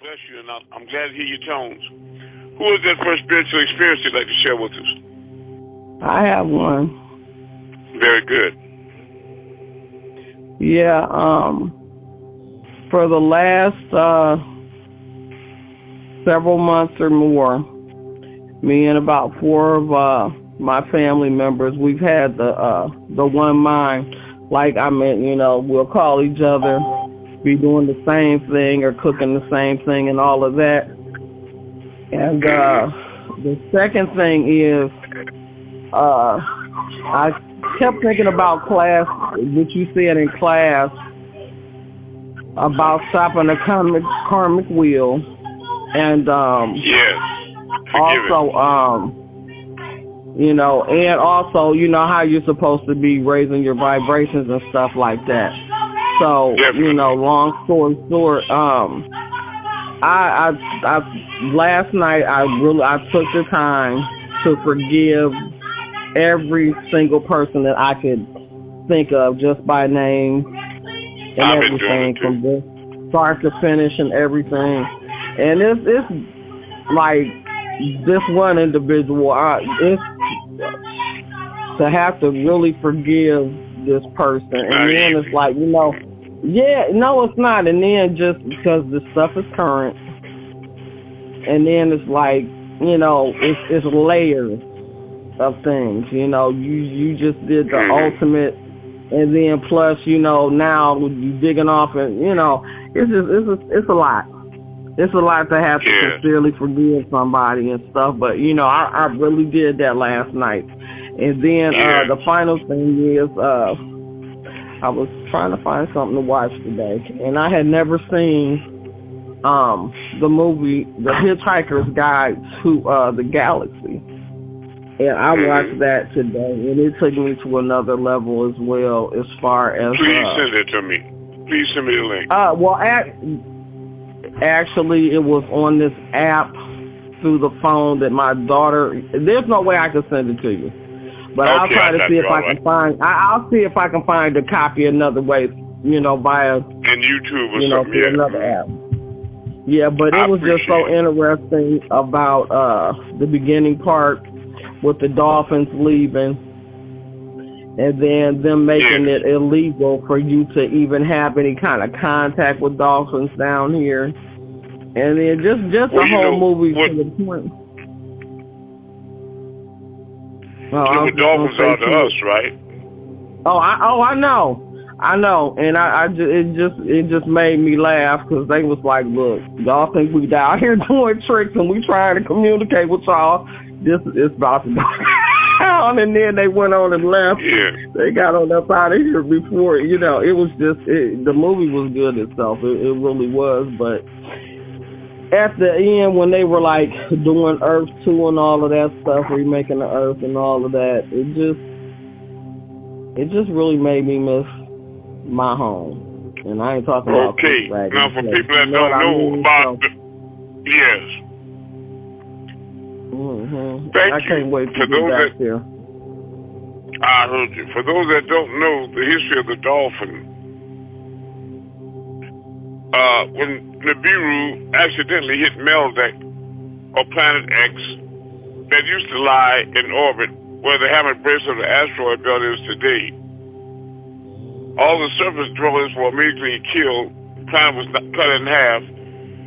bless you, and I'm glad to hear your tones. Who is that first spiritual experience you'd like to share with us? I have one. Very good. Yeah, for the last several months or more, me and about four of my family members, we've had the one mind. Like, I mean, we'll call each other, be doing the same thing or cooking the same thing and all of that. And the second thing is, I kept thinking about class, what you said in class, about stopping the karmic wheel. And yes. also, and also, how you're supposed to be raising your vibrations and stuff like that. So, long story short, I last night I took the time to forgive every single person that I could think of just by name and everything, from this start to finish and everything. And it's like this one individual, it's to have to really forgive this person, and then it's like, yeah, no, it's not. And then just because the stuff is current, and then it's like, it's layers of things. You just did the ultimate, and then plus, now you digging off, and it's a lot. It's a lot to have to sincerely forgive somebody and stuff. But I really did that last night. And then the final thing is, I was trying to find something to watch today, and I had never seen the movie The Hitchhiker's Guide to the Galaxy. And I watched that today, and it took me to another level as well, as far as... Please send it to me. Please send me the link. Well, actually, it was on this app through the phone that my daughter... There's no way I can send it to you. But I'll try to see if I can find... I'll see if I can find a copy another way, via... And YouTube or something, through another app. Yeah, but it was just so interesting about the beginning part with the dolphins leaving, and then them making it illegal for you to even have any kind of contact with dolphins down here. And then just the whole movie to the point. Dolphins are to us, right? I know, and it just made me laugh, because they was like, look, y'all think we out here doing tricks and we trying to communicate with y'all. This is about to go down, and then they went on and left. Yeah. They got on up out of here before, it was just, the movie was good itself. It really was, but at the end, when they were like doing Earth 2 and all of that stuff, remaking the Earth and all of that, it just really made me miss my home. And I ain't talking about... Okay, now for people that don't know about... Yes. Mm-hmm. Thank I can't wait to get back there. I heard you. For those that don't know the history of the dolphin, when Nibiru accidentally hit Meldick, or Planet X, that used to lie in orbit where the hammer base of the asteroid belt is today, all the surface dwellers were immediately killed. The planet was cut in half.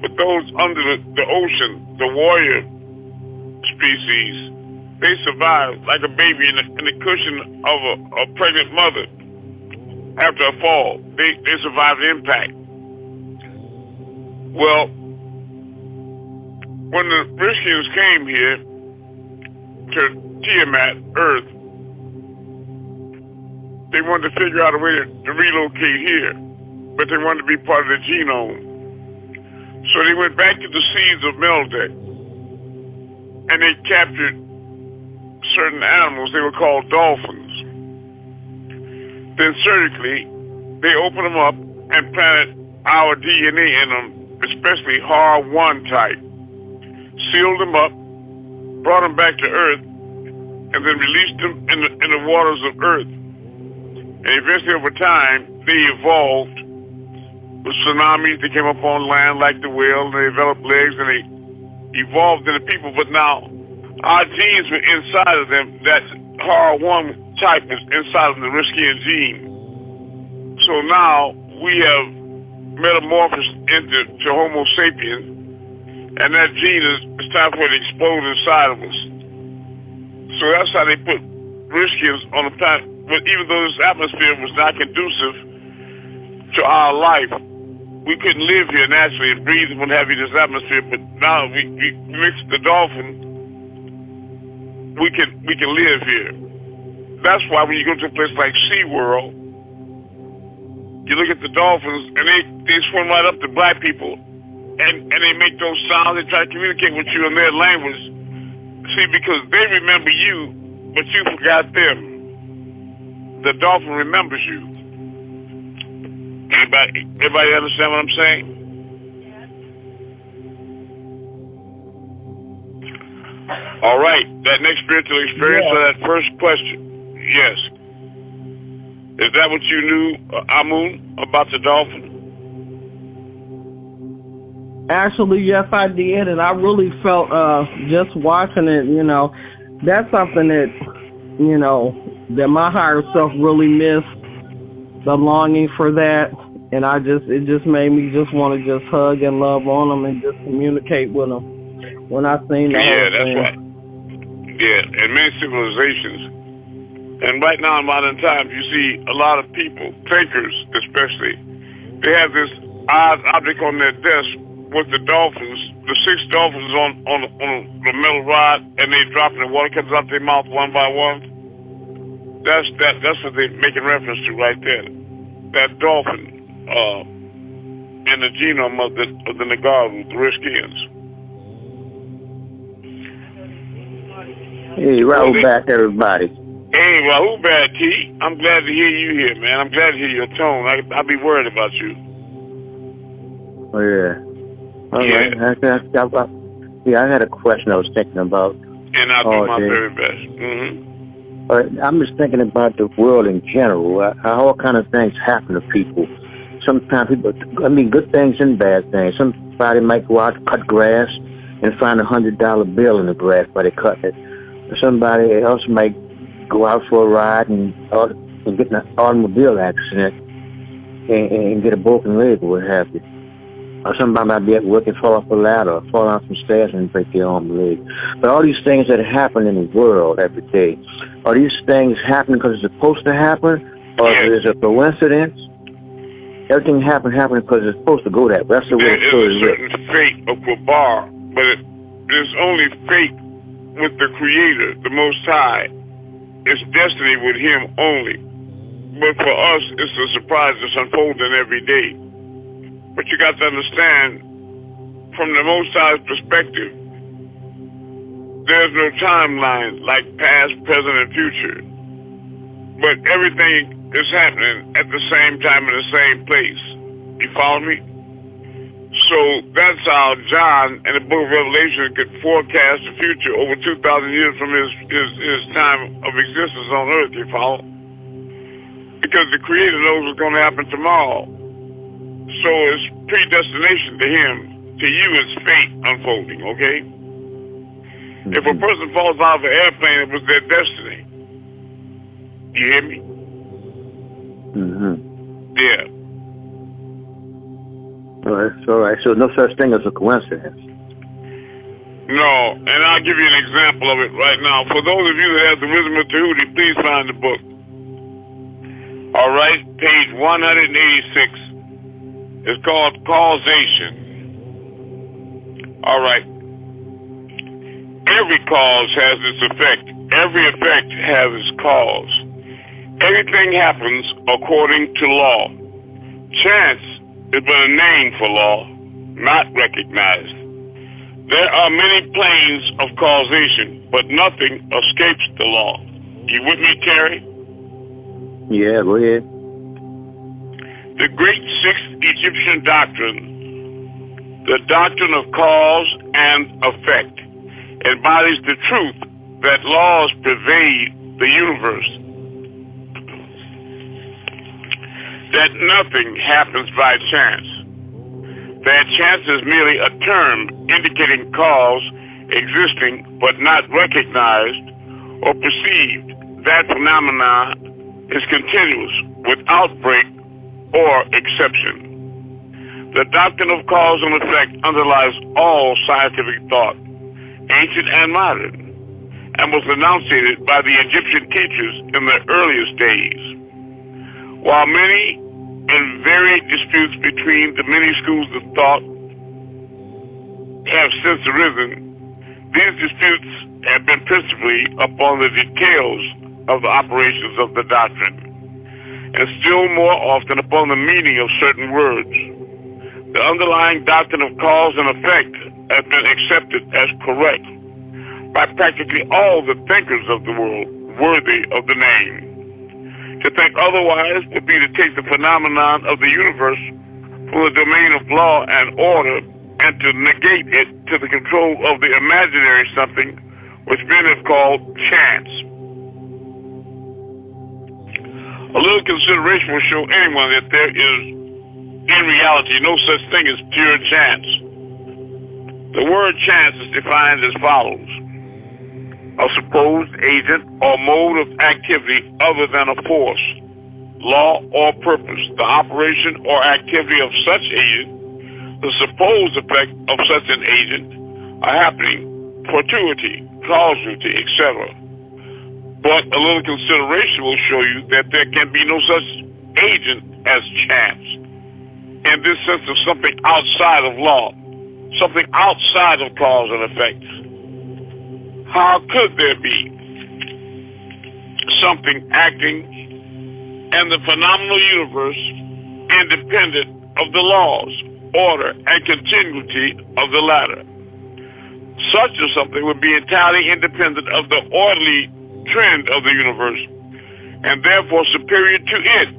But those under the ocean, the warrior species, they survived like a baby in the cushion of a pregnant mother after a fall. They survived the impact. Well, when the Riskians came here to Tiamat, Earth, they wanted to figure out a way to relocate here, but they wanted to be part of the genome. So they went back to the seeds of Meldick, and they captured certain animals. They were called dolphins. Then surgically, they opened them up and planted our DNA in them, especially HAR1 type, sealed them up, brought them back to Earth, and then released them in the waters of Earth. And eventually, over time, they evolved tsunamis. They came up on land like the whale. They developed legs and they evolved into people. But now our genes were inside of them. That HAR1 type is inside of the Riskian gene. So now we have metamorphosed into Homo sapiens, and that gene it's time for it to explode inside of us. So that's how they put Riskians on the planet. But even though this atmosphere was not conducive to our life, we couldn't live here naturally and breathe and have this atmosphere. But now we mix the dolphin, we can live here. That's why when you go to a place like SeaWorld, you look at the dolphins and they swim right up to black people and they make those sounds. They try to communicate with you in their language. See, because they remember you, but you forgot them. The dolphin remembers you. Everybody understand what I'm saying? All right. That next spiritual experience or that first question. Yes. Is that what you knew, Amun, about the dolphin? Actually, yes, I did, and I really felt just watching it. That's something that that my higher self really missed, the longing for that, and it just made me just want to just hug and love on them and just communicate with them when I seen the whole that's thing. right. Yeah, and many civilizations. And right now in modern times, you see a lot of people, thinkers especially, they have this odd object on their desk with the dolphins, the 6 dolphins on the metal rod, and they drop in the water, comes out their mouth one by one. That's what they're making reference to right there. That dolphin in the genome of the Nagaru, the Riskians. Hey, Rahul back, everybody. Hey, Rahul back, T. I'm glad to hear you here, man. I'm glad to hear your tone. I'll be worried about you. Oh, yeah. All right. I had a question I was thinking about. And I'll do my very best. Mm-hmm. All right, I'm just thinking about the world in general. How all kind of things happen to people. Sometimes people, good things and bad things. Somebody might go out to cut grass and find $100 bill in the grass while they cut it. Somebody else might go out for a ride and get in an automobile accident and get a broken leg or what have you. Or somebody might be at work and fall off a ladder or fall down some stairs and break their arm or leg. But all these things that happen in the world every day, are these things happening because it's supposed to happen, or is it a coincidence? Everything happening because it's supposed to go that way. That's the way the story is. There is a certain fate of Babar, but there's only fate with the Creator, the Most High. It's destiny with Him only. But for us, it's a surprise that's unfolding every day. But you got to understand, from the Most High's perspective, there's no timeline like past, present, and future. But everything is happening at the same time in the same place. You follow me? So that's how John in the book of Revelation could forecast the future over 2,000 years from his time of existence on earth, you follow? Because the Creator knows what's going to happen tomorrow. So it's predestination to Him. To you, it's fate unfolding, okay? Mm-hmm. If a person falls out of an airplane, it was their destiny. You hear me? Mm-hmm. Yeah. All right. So no such thing as a coincidence. No, and I'll give you an example of it right now. For those of you that have the wisdom of Tahuti, please find the book. All right, page 186. It's called Causation. All right. Every cause has its effect. Every effect has its cause. Everything happens according to law. Chance is but a name for law, not recognized. There are many planes of causation, but nothing escapes the law. You with me, Terry? Yeah, go ahead. The great sixth Egyptian doctrine, the doctrine of cause and effect, embodies the truth that laws pervade the universe, that nothing happens by chance. that chance is merely a term indicating cause existing but not recognized or perceived. That phenomena is continuous without break or exception. The doctrine of cause and effect underlies all scientific thought, ancient and modern, and was enunciated by the Egyptian teachers in the earliest days. While many and varied disputes between the many schools of thought have since arisen, these disputes have been principally upon the details of the operations of the doctrine, and still more often upon the meaning of certain words. The underlying doctrine of cause and effect has been accepted as correct by practically all the thinkers of the world worthy of the name. To think otherwise would be to take the phenomenon of the universe from the domain of law and order and to negate it to the control of the imaginary something which men have called chance. A little consideration will show anyone that there is, in reality, no such thing as pure chance. The word chance is defined as follows: a supposed agent or mode of activity other than a force, law, or purpose, the operation or activity of such agent, the supposed effect of such an agent, a happening, fortuity, causality, etc. But a little consideration will show you that there can be no such agent as chance, in this sense of something outside of law, something outside of cause and effect. How could there be something acting in the phenomenal universe independent of the laws, order, and continuity of the latter? Such a something would be entirely independent of the orderly trend of the universe, and therefore superior to it.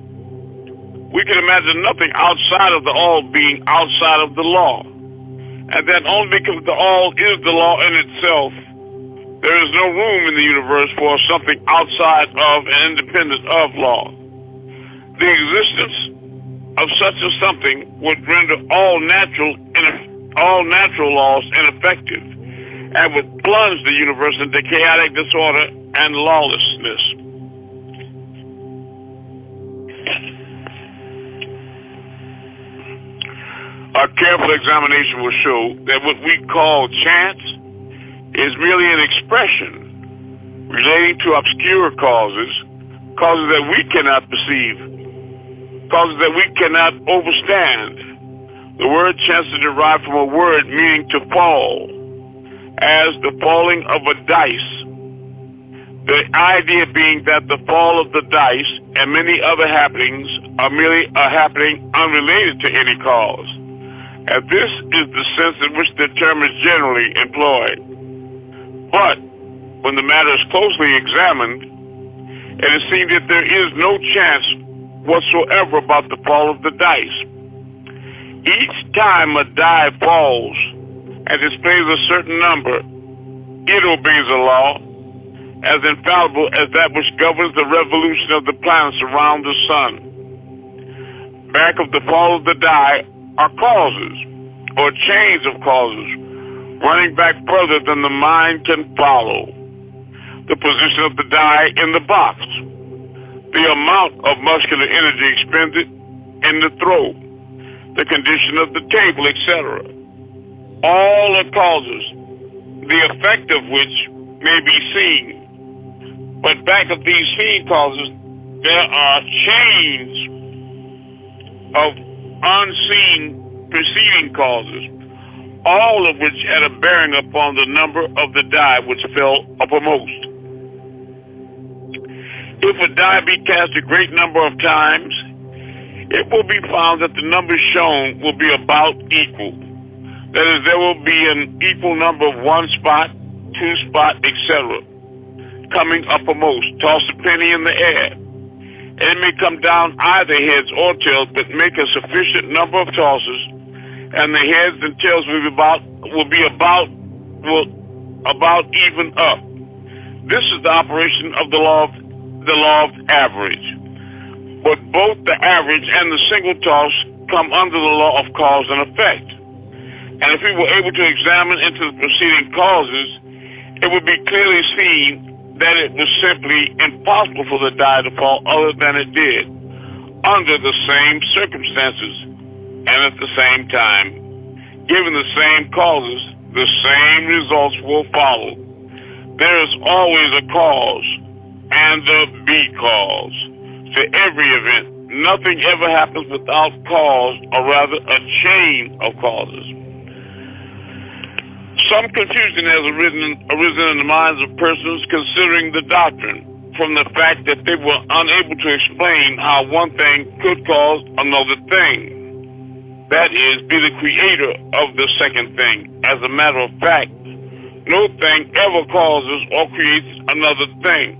We can imagine nothing outside of the all being outside of the law, and that only because the all is the law in itself. There is no room in the universe for something outside of and independent of law. The existence of such a something would render all natural laws ineffective, and would plunge the universe into chaotic disorder and lawlessness. A careful examination will show that what we call chance is merely an expression relating to obscure causes that we cannot perceive, causes that we cannot overstand. The word chance is derived from a word meaning to fall, as the falling of a dice. The idea being that the fall of the dice and many other happenings are merely a happening unrelated to any cause. And this is the sense in which the term is generally employed. But when the matter is closely examined, it is seen that there is no chance whatsoever about the fall of the dice. Each time a die falls and displays a certain number, it obeys a law as infallible as that which governs the revolution of the planets around the sun. Back of the fall of the die are causes, or chains of causes, running back further than the mind can follow. The position of the die in the box, the amount of muscular energy expended in the throw, the condition of the table, etc. All are causes, the effect of which may be seen. But back of these seen causes, there are chains of unseen preceding causes, all of which had a bearing upon the number of the die which fell uppermost. If a die be cast a great number of times, it will be found that the numbers shown will be about equal. That is, there will be an equal number of one spot, two spot, etc. coming uppermost. Toss a penny in the air, and it may come down either heads or tails, but make a sufficient number of tosses, and the heads and tails will be about even up. This is the operation of the law of average. But both the average and the single toss come under the law of cause and effect. And if we were able to examine into the preceding causes, it would be clearly seen that it was simply impossible for the die to fall other than it did, under the same circumstances and at the same time. Given the same causes, the same results will follow. There is always a cause and a because to every event. Nothing ever happens without cause, or rather a chain of causes. Some confusion has arisen in the minds of persons considering the doctrine from the fact that they were unable to explain how one thing could cause another thing. That is, be the creator of the second thing. As a matter of fact, no thing ever causes or creates another thing.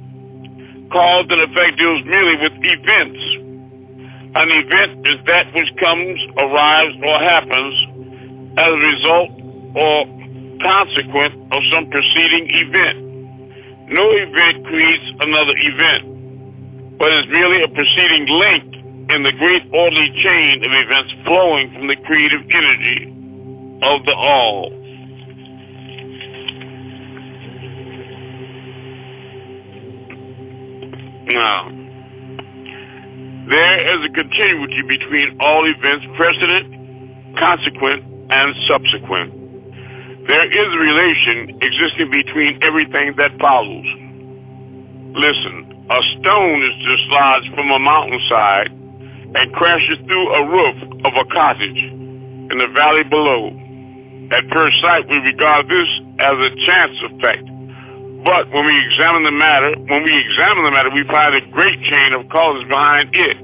Cause and effect deals merely with events. An event is that which comes, arrives, or happens as a result or consequent of some preceding event. No event creates another event, but is merely a preceding link in the great orderly chain of events flowing from the creative energy of the all. Now, there is a continuity between all events precedent, consequent, and subsequent. There is a relation existing between everything that follows. Listen, a stone is dislodged from a mountainside and crashes through a roof of a cottage in the valley below. At first sight, we regard this as a chance effect. But when we examine the matter, we find a great chain of causes behind it.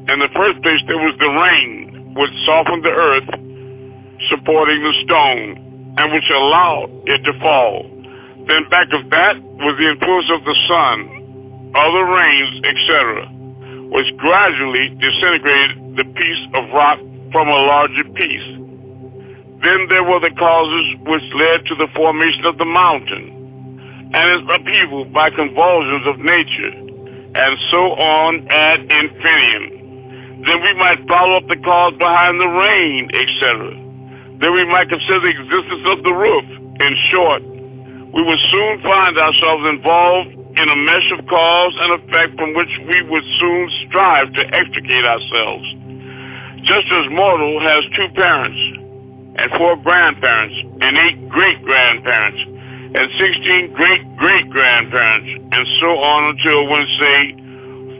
In the first place, there was the rain, which softened the earth, supporting the stone, and which allowed it to fall. Then back of that was the influence of the sun, other rains, etc., which gradually disintegrated the piece of rock from a larger piece. Then there were the causes which led to the formation of the mountain, and its upheaval by convulsions of nature, and so on ad infinitum. Then we might follow up the cause behind the rain, etc. Then we might consider the existence of the roof. In short, we would soon find ourselves involved in a mesh of cause and effect from which we would soon strive to extricate ourselves. Just as mortal has 2 parents, and 4 grandparents, and 8 great-grandparents, and 16 great-great-grandparents, and so on until, when, say,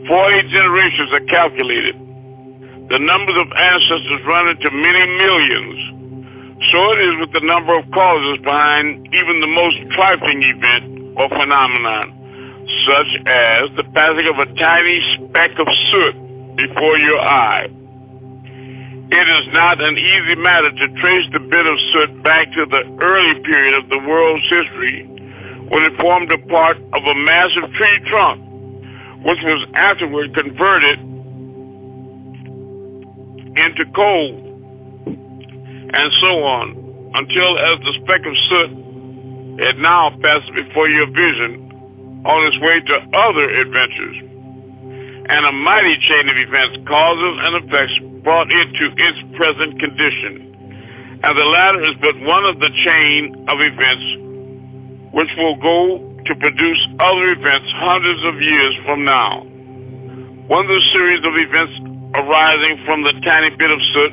40 generations are calculated. The numbers of ancestors run into many millions. So it is with the number of causes behind even the most trifling event or phenomenon, such as the passing of a tiny speck of soot before your eye. It is not an easy matter to trace the bit of soot back to the early period of the world's history, when it formed a part of a massive tree trunk, which was afterward converted into coal, and so on, until as the speck of soot, it now passes before your vision on its way to other adventures, and a mighty chain of events, causes, and effects brought it to its present condition. And the latter is but one of the chain of events which will go to produce other events hundreds of years from now. One of the series of events arising from the tiny bit of soot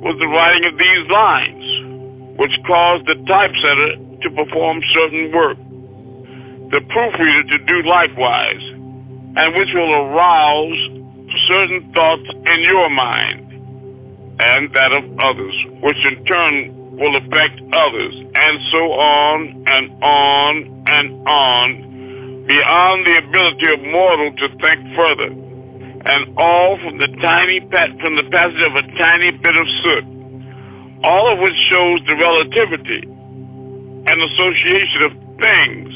was the writing of these lines, which caused the typesetter to perform certain work, the proofreader to do likewise, and which will arouse certain thoughts in your mind and that of others, which in turn will affect others, and so on and on and on, beyond the ability of mortal to think further, and all from the passage of a tiny bit of soot, all of which shows the relativity and association of things,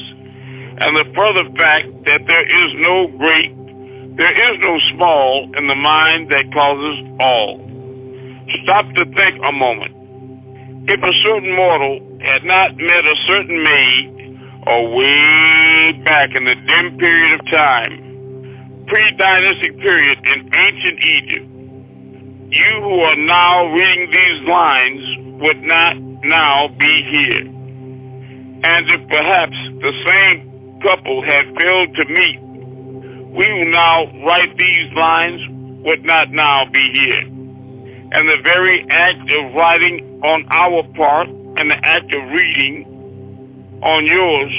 and the further fact that there is no small in the mind that causes all. Stop to think a moment. If a certain mortal had not met a certain maid, or way back in the dim period of time, pre-dynastic period in ancient Egypt, you who are now reading these lines would not now be here. And if perhaps the same couple had failed to meet, we who now write these lines would not now be here. And the very act of writing on our part and the act of reading on yours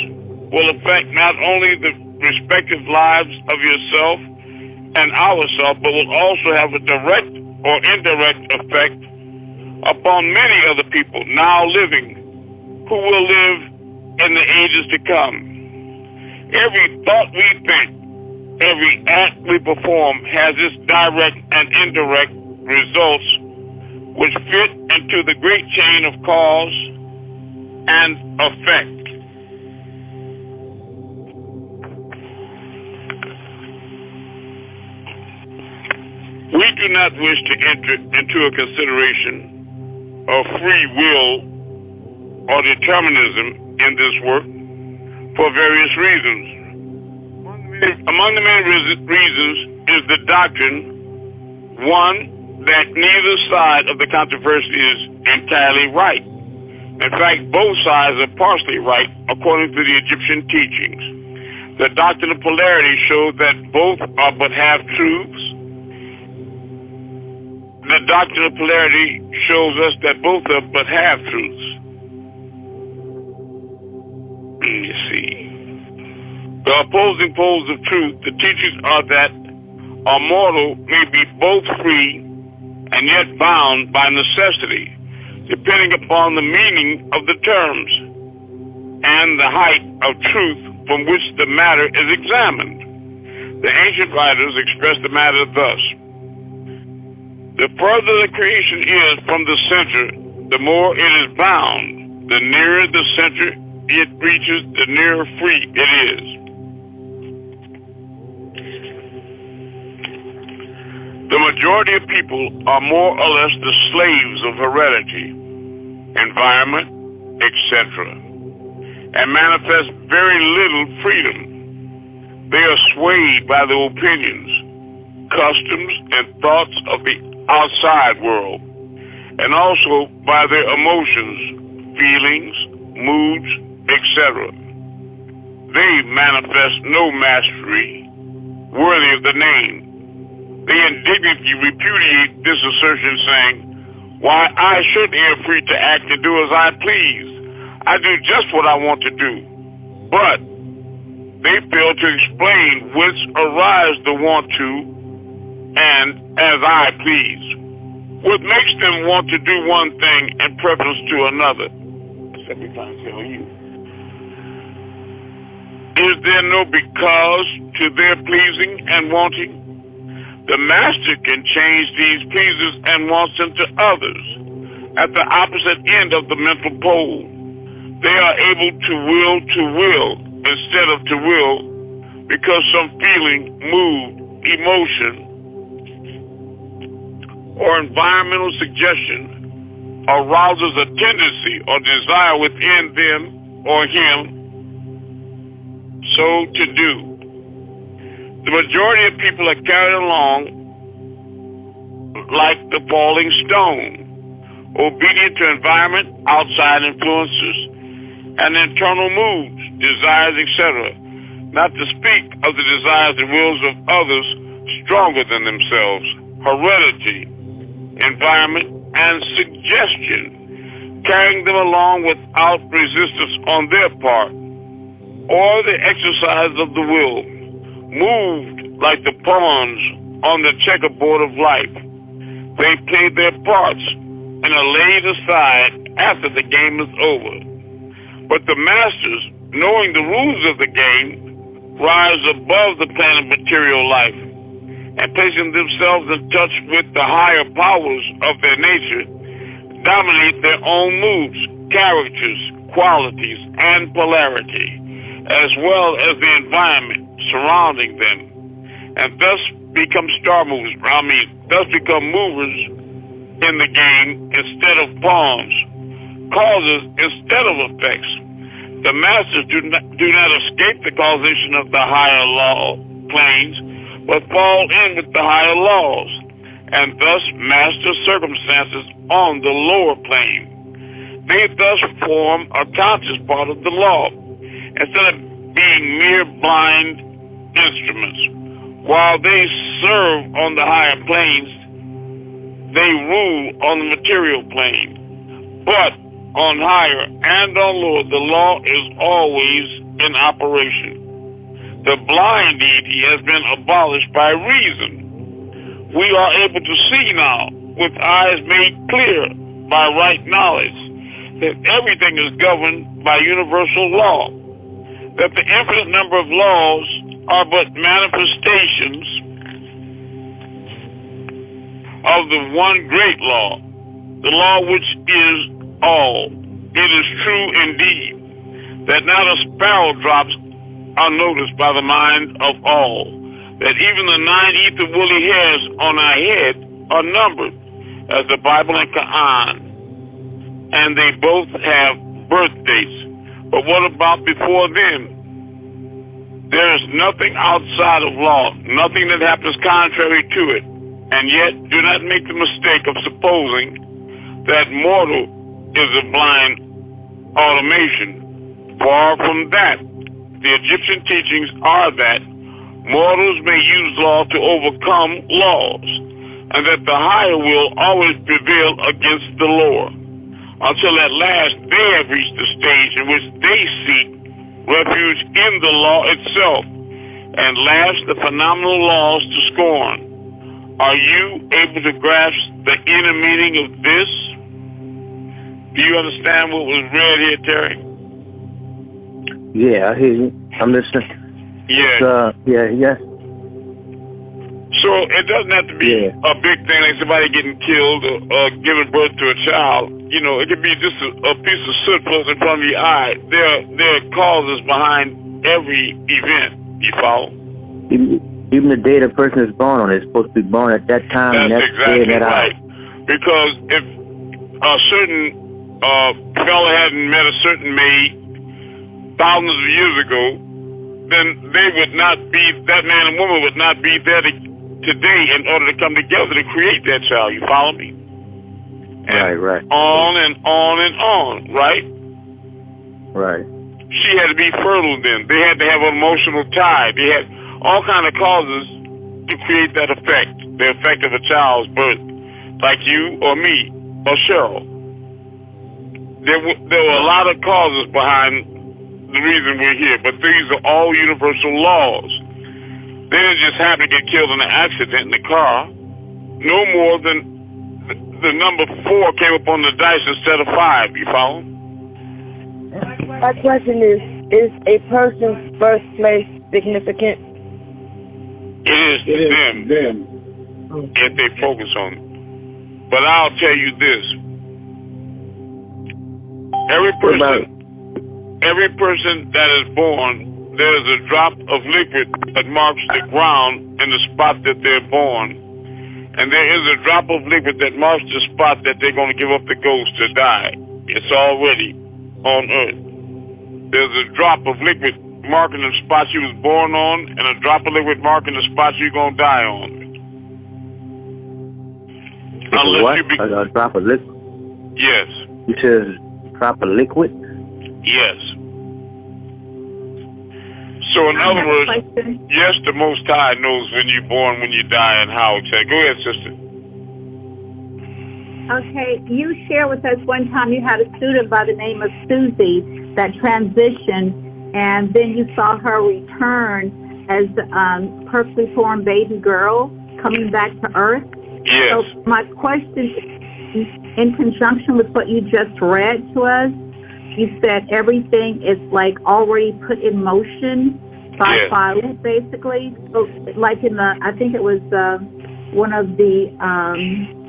will affect not only the respective lives of yourself and ourselves, but will also have a direct or indirect effect upon many other people now living who will live in the ages to come. Every thought we think, every act we perform has its direct and indirect results which fit into the great chain of cause and effect. We do not wish to enter into a consideration of free will or determinism in this work for various reasons. Among the many reasons is the doctrine, one, that neither side of the controversy is entirely right. In fact, both sides are partially right according to the Egyptian teachings. The doctrine of polarity shows that both are but half-truths. The doctrine of polarity shows us that both are but half-truths. Let me see. The opposing poles of truth, the teachings are that a mortal may be both free and yet bound by necessity, depending upon the meaning of the terms and the height of truth from which the matter is examined. The ancient writers express the matter thus: the further the creation is from the center, the more it is bound. The nearer the center it reaches, the nearer free it is. The majority of people are more or less the slaves of heredity, environment, etc., and manifest very little freedom. They are swayed by the opinions, customs, and thoughts of the outside world, and also by their emotions, feelings, moods, etc. They manifest no mastery worthy of the name. They indignantly repudiate this assertion, saying, "Why, I should be free to act and do as I please. I do just what I want to do." But they fail to explain whence arise the want to and as I please. What makes them want to do one thing in preference to another? Every time I tell you. Is there no because to their pleasing and wanting? The master can change these pleasers and wants them to others at the opposite end of the mental pole. They are able to will instead of to will because some feeling, mood, emotion, or environmental suggestion arouses a tendency or desire within them or him so to do. The majority of people are carried along like the falling stone, obedient to environment, outside influences, and internal moods, desires, etc., not to speak of the desires and wills of others stronger than themselves, heredity, environment, and suggestion, carrying them along without resistance on their part, or the exercise of the will, moved like the pawns on the checkerboard of life. They play their parts and are laid aside after the game is over. But the masters, knowing the rules of the game, rise above the plane of material life and placing themselves in touch with the higher powers of their nature, dominate their own moods, characters, qualities, and polarity, as well as the environment surrounding them, and thus become thus become movers in the game instead of pawns, causes instead of effects. The masters do not escape the causation of the higher law planes, but fall in with the higher laws, and thus master circumstances on the lower plane. They thus form a conscious part of the law, instead of being mere blind instruments. While they serve on the higher planes, they rule on the material plane. But on higher and on lower, the law is always in operation. The blind deity has been abolished by reason. We are able to see now, with eyes made clear by right knowledge, that everything is governed by universal law, that the infinite number of laws are but manifestations of the one great law, the law which is all. It is true indeed that not a sparrow drops unnoticed by the mind of all, that even the 9 ether woolly hairs on our head are numbered, as the Bible and Quran, and they both have birth dates. But what about before then? There is nothing outside of law, nothing that happens contrary to it. And yet, do not make the mistake of supposing that mortal is a blind automation. Far from that. The Egyptian teachings are that mortals may use law to overcome laws, and that the higher will always prevail against the lower, until at last they have reached the stage in which they seek refuge in the law itself, and lash the phenomenal laws to scorn. Are you able to grasp the inner meaning of this? Do you understand what was read here, Terry? Yeah, I hear you. I'm listening. Yeah. Yeah. So it doesn't have to be a big thing like somebody getting killed or giving birth to a child. You know, it could be just a piece of soot floating in front of your eye. There are causes behind every event. You follow? Even the day the person is born on, it's supposed to be born at that time. That's and that exactly day and that right. hour. Because if a certain fella hadn't met a certain maid thousands of years ago, then they would not be, that man and woman would not be there today in order to come together to create that child. You follow me? And right. On and on and on, right? Right. She had to be fertile then. They had to have an emotional tie. They had all kind of causes to create that effect, the effect of a child's birth, like you or me or Cheryl. There were a lot of causes behind the reason we're here, but these are all universal laws. They didn't just happen to get killed in an accident in the car. No more than the number 4 came up on the dice instead of 5. You follow? My question is a person's birthplace significant? It is to them if they focus on it. But I'll tell you this. Every person that is born, there is a drop of liquid that marks the ground in the spot that they're born. And there is a drop of liquid that marks the spot that they're going to give up the ghost to die. It's already on earth. There's a drop of liquid marking the spot you was born on, and a drop of liquid marking the spot you're going to die on. Unless a drop of liquid? Yes. You said drop of liquid? Yes. So in other words, yes, the Most High knows when you're born, when you die, and how. Go ahead, sister. Okay, you shared with us one time you had a student by the name of Susie that transitioned, and then you saw her return as perfectly formed baby girl coming back to Earth. Yes. So my question, in conjunction with what you just read to us, you said everything is like already put in motion by Philo, basically. So, like in the, I think it was one of the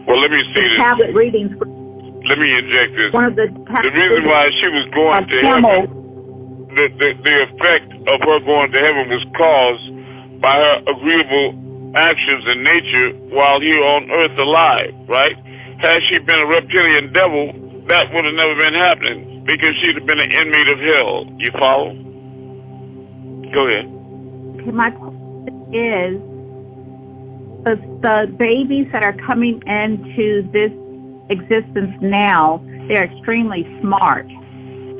well, let me see this. tablet readings. Let me inject this. One of the reason why she was going to heaven, the effect of her going to heaven was caused by her agreeable actions in nature while here on earth alive, right? Had she been a reptilian devil, that would have never been happening because she'd have been an inmate of hell. You follow? Go ahead. Okay, my question is, the babies that are coming into this existence now, they're extremely smart.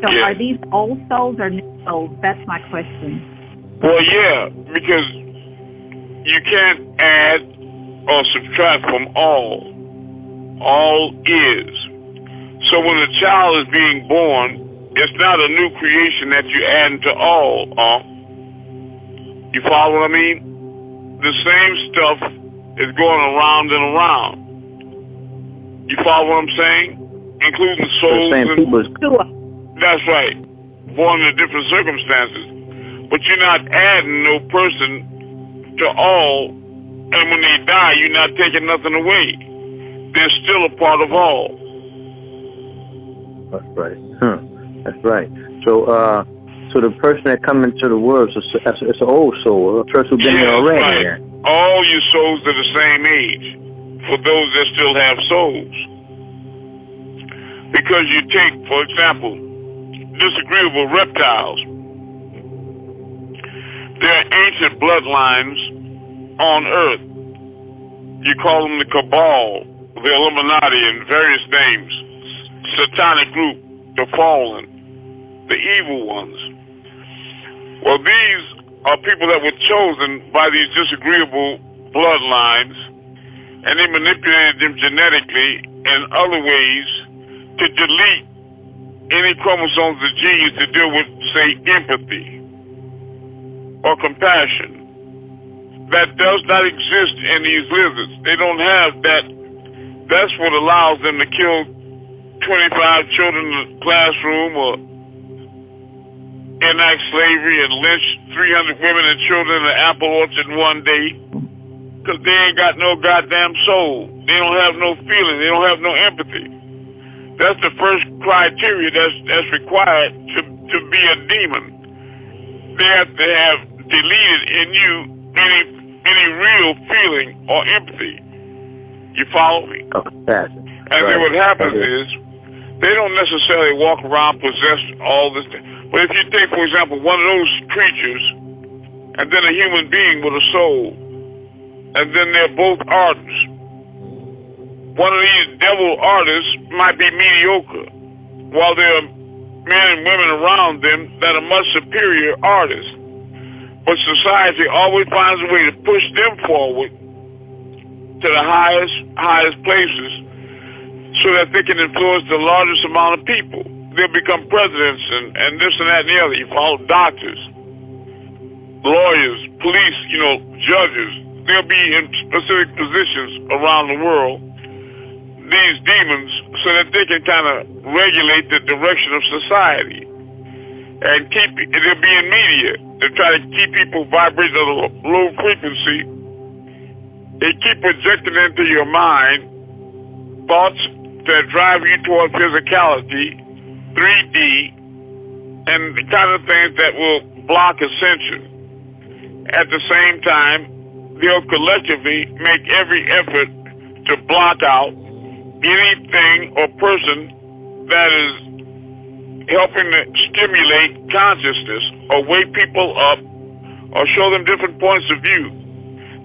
So are these old souls or new souls? That's my question. Well, yeah, because you can't add or subtract from all. All is. So when a child is being born, it's not a new creation that you add to all. You follow what I mean? The same stuff is going around and around. You follow what I'm saying? Including souls. That's right. Born in different circumstances. But you're not adding no person to all, and when they die, you're not taking nothing away. They're still a part of all. That's right. That's right. So, so the person that come into the world, it's an old soul, a person who's been here already. Right. All your souls are the same age, for those that still have souls. Because you take, for example, disagreeable reptiles. There are ancient bloodlines on Earth. You call them the Cabal, the Illuminati, and various names. Satanic group, the fallen, the evil ones. Well, these are people that were chosen by these disagreeable bloodlines, and they manipulated them genetically and other ways to delete any chromosomes of genes to deal with, say, empathy or compassion. That does not exist in these lizards. They don't have that. That's what allows them to kill 25 children in the classroom or enact slavery and lynch 300 women and children in the apple orchard in one day, because they ain't got no goddamn soul. They don't have no feeling. They don't have no empathy. That's the first criteria that's required to be a demon. They have to have deleted in you any real feeling or empathy. You follow me? And then what happens is they don't necessarily walk around possessed all this. But if you take, for example, one of those creatures and then a human being with a soul, and then they're both artists. One of these devil artists might be mediocre, while there are men and women around them that are much superior artists. But society always finds a way to push them forward to the highest places so that they can influence the largest amount of people. They'll become presidents and this and that and the other. You follow doctors, lawyers, police, judges. They'll be in specific positions around the world, these demons, so that they can kind of regulate the direction of society. And they'll be in media to try to keep people vibrating at a low frequency. They keep projecting into your mind thoughts that drive you toward physicality, 3D, and the kind of things that will block ascension. At the same time, they'll collectively make every effort to block out anything or person that is helping to stimulate consciousness or wake people up or show them different points of view.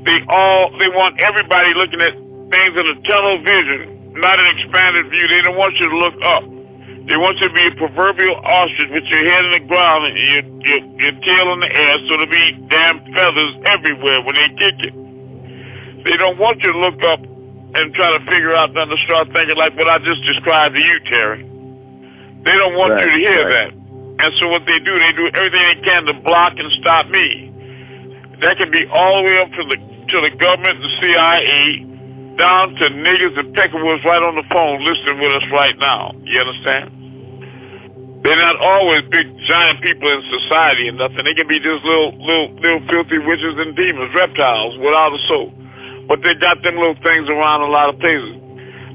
They want everybody looking at things in a tunnel vision, not an expanded view. They don't want you to look up. They want you to be a proverbial ostrich with your head in the ground and your tail in the air, so there'll be damn feathers everywhere when they kick it. They don't want you to look up and try to figure out nothing to start thinking like what I just described to you, Terry. They don't want you to hear that. And so what they do everything they can to block and stop me. That can be all the way up to the government, the CIA, down to niggas and peckerwoods right on the phone listening with us right now. You understand? They're not always big giant people in society and nothing. They can be just little filthy witches and demons, reptiles without a soul. But they got them little things around a lot of places.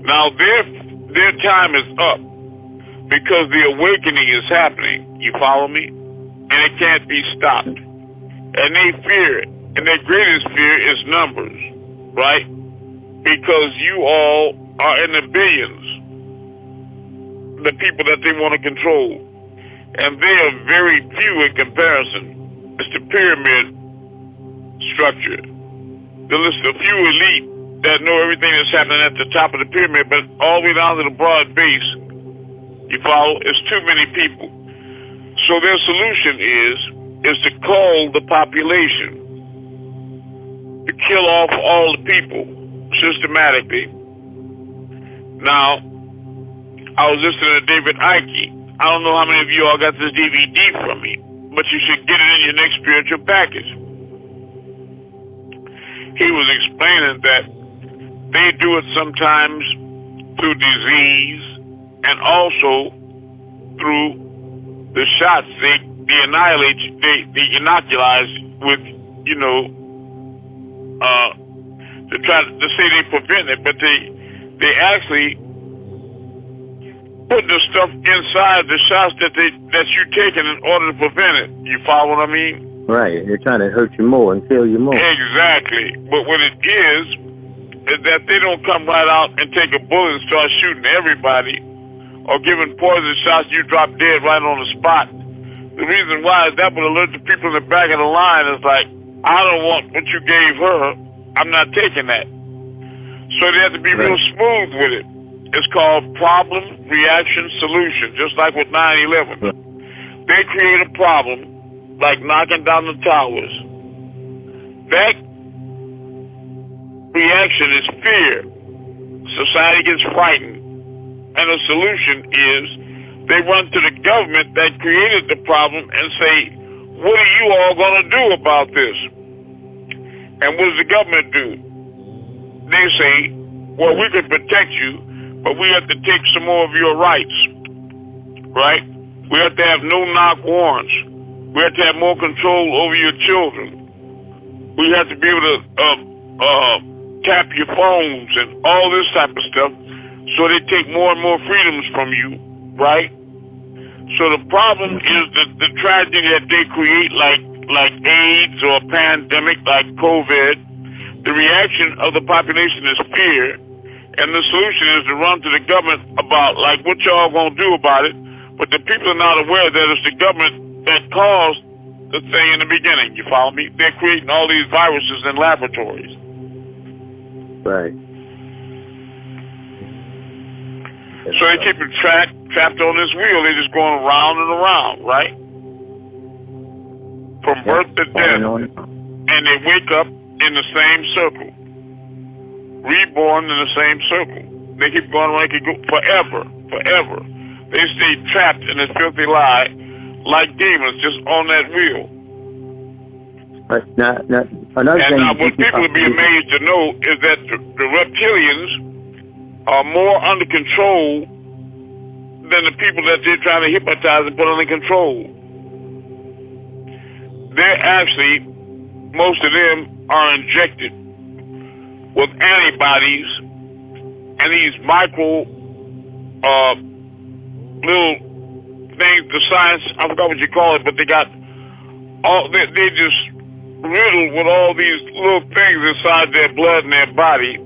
Now their time is up because the awakening is happening. You follow me? And it can't be stopped. And they fear it. And their greatest fear is numbers, right? Because you all are in the billions, the people that they want to control. And they are very few in comparison. It's the pyramid structure. a few elite that know everything that's happening at the top of the pyramid, but all the way down to the broad base, you follow, it's too many people. So their solution is to cull the population, to kill off all the people systematically. Now, I was listening to David Icke. I don't know how many of you all got this DVD from me, but you should get it in your next spiritual package. He was explaining that they do it sometimes through disease and also through the shots they annihilate, they inoculize with, to try to say they prevent it, but they actually put the stuff inside the shots that you taking in order to prevent it. You follow what I mean? Right. They're trying to hurt you more and kill you more. Exactly. But what it is that they don't come right out and take a bullet and start shooting everybody or giving poison shots, you drop dead right on the spot. The reason why is that would alert the people in the back of the line. Is like, I don't want what you gave her. I'm not taking that. So they have to be real smooth with it. It's called problem, reaction, solution, just like with 9/11. They create a problem, like knocking down the towers. That reaction is fear. Society gets frightened. And the solution is they run to the government that created the problem and say, what are you all going to do about this? And what does the government do? They say, well, we can protect you, but we have to take some more of your rights, right? We have to have no-knock warrants. We have to have more control over your children. We have to be able to tap your phones and all this type of stuff, so they take more and more freedoms from you, right? So the problem is the tragedy that they create, like AIDS or a pandemic like COVID. The reaction of the population is fear, and the solution is to run to the government about, like, what y'all gonna do about it. But the people are not aware that it's the government that caused the thing in the beginning. You follow me? They're creating all these viruses in laboratories. Right. So they keep it trapped on this wheel. They're just going around and around, right? From birth to death. And they wake up in the same circle. Reborn in the same circle. They keep going around, they go forever. They stay trapped in this filthy lie like demons, just on that wheel. Now, another thing. Now what people would be amazed to know is that the reptilians are more under control than the people that they're trying to hypnotize and put under control. They're actually, most of them are injected with antibodies and these micro little things, the science, I forgot what you call it, but they got all, they just riddled with all these little things inside their blood and their body.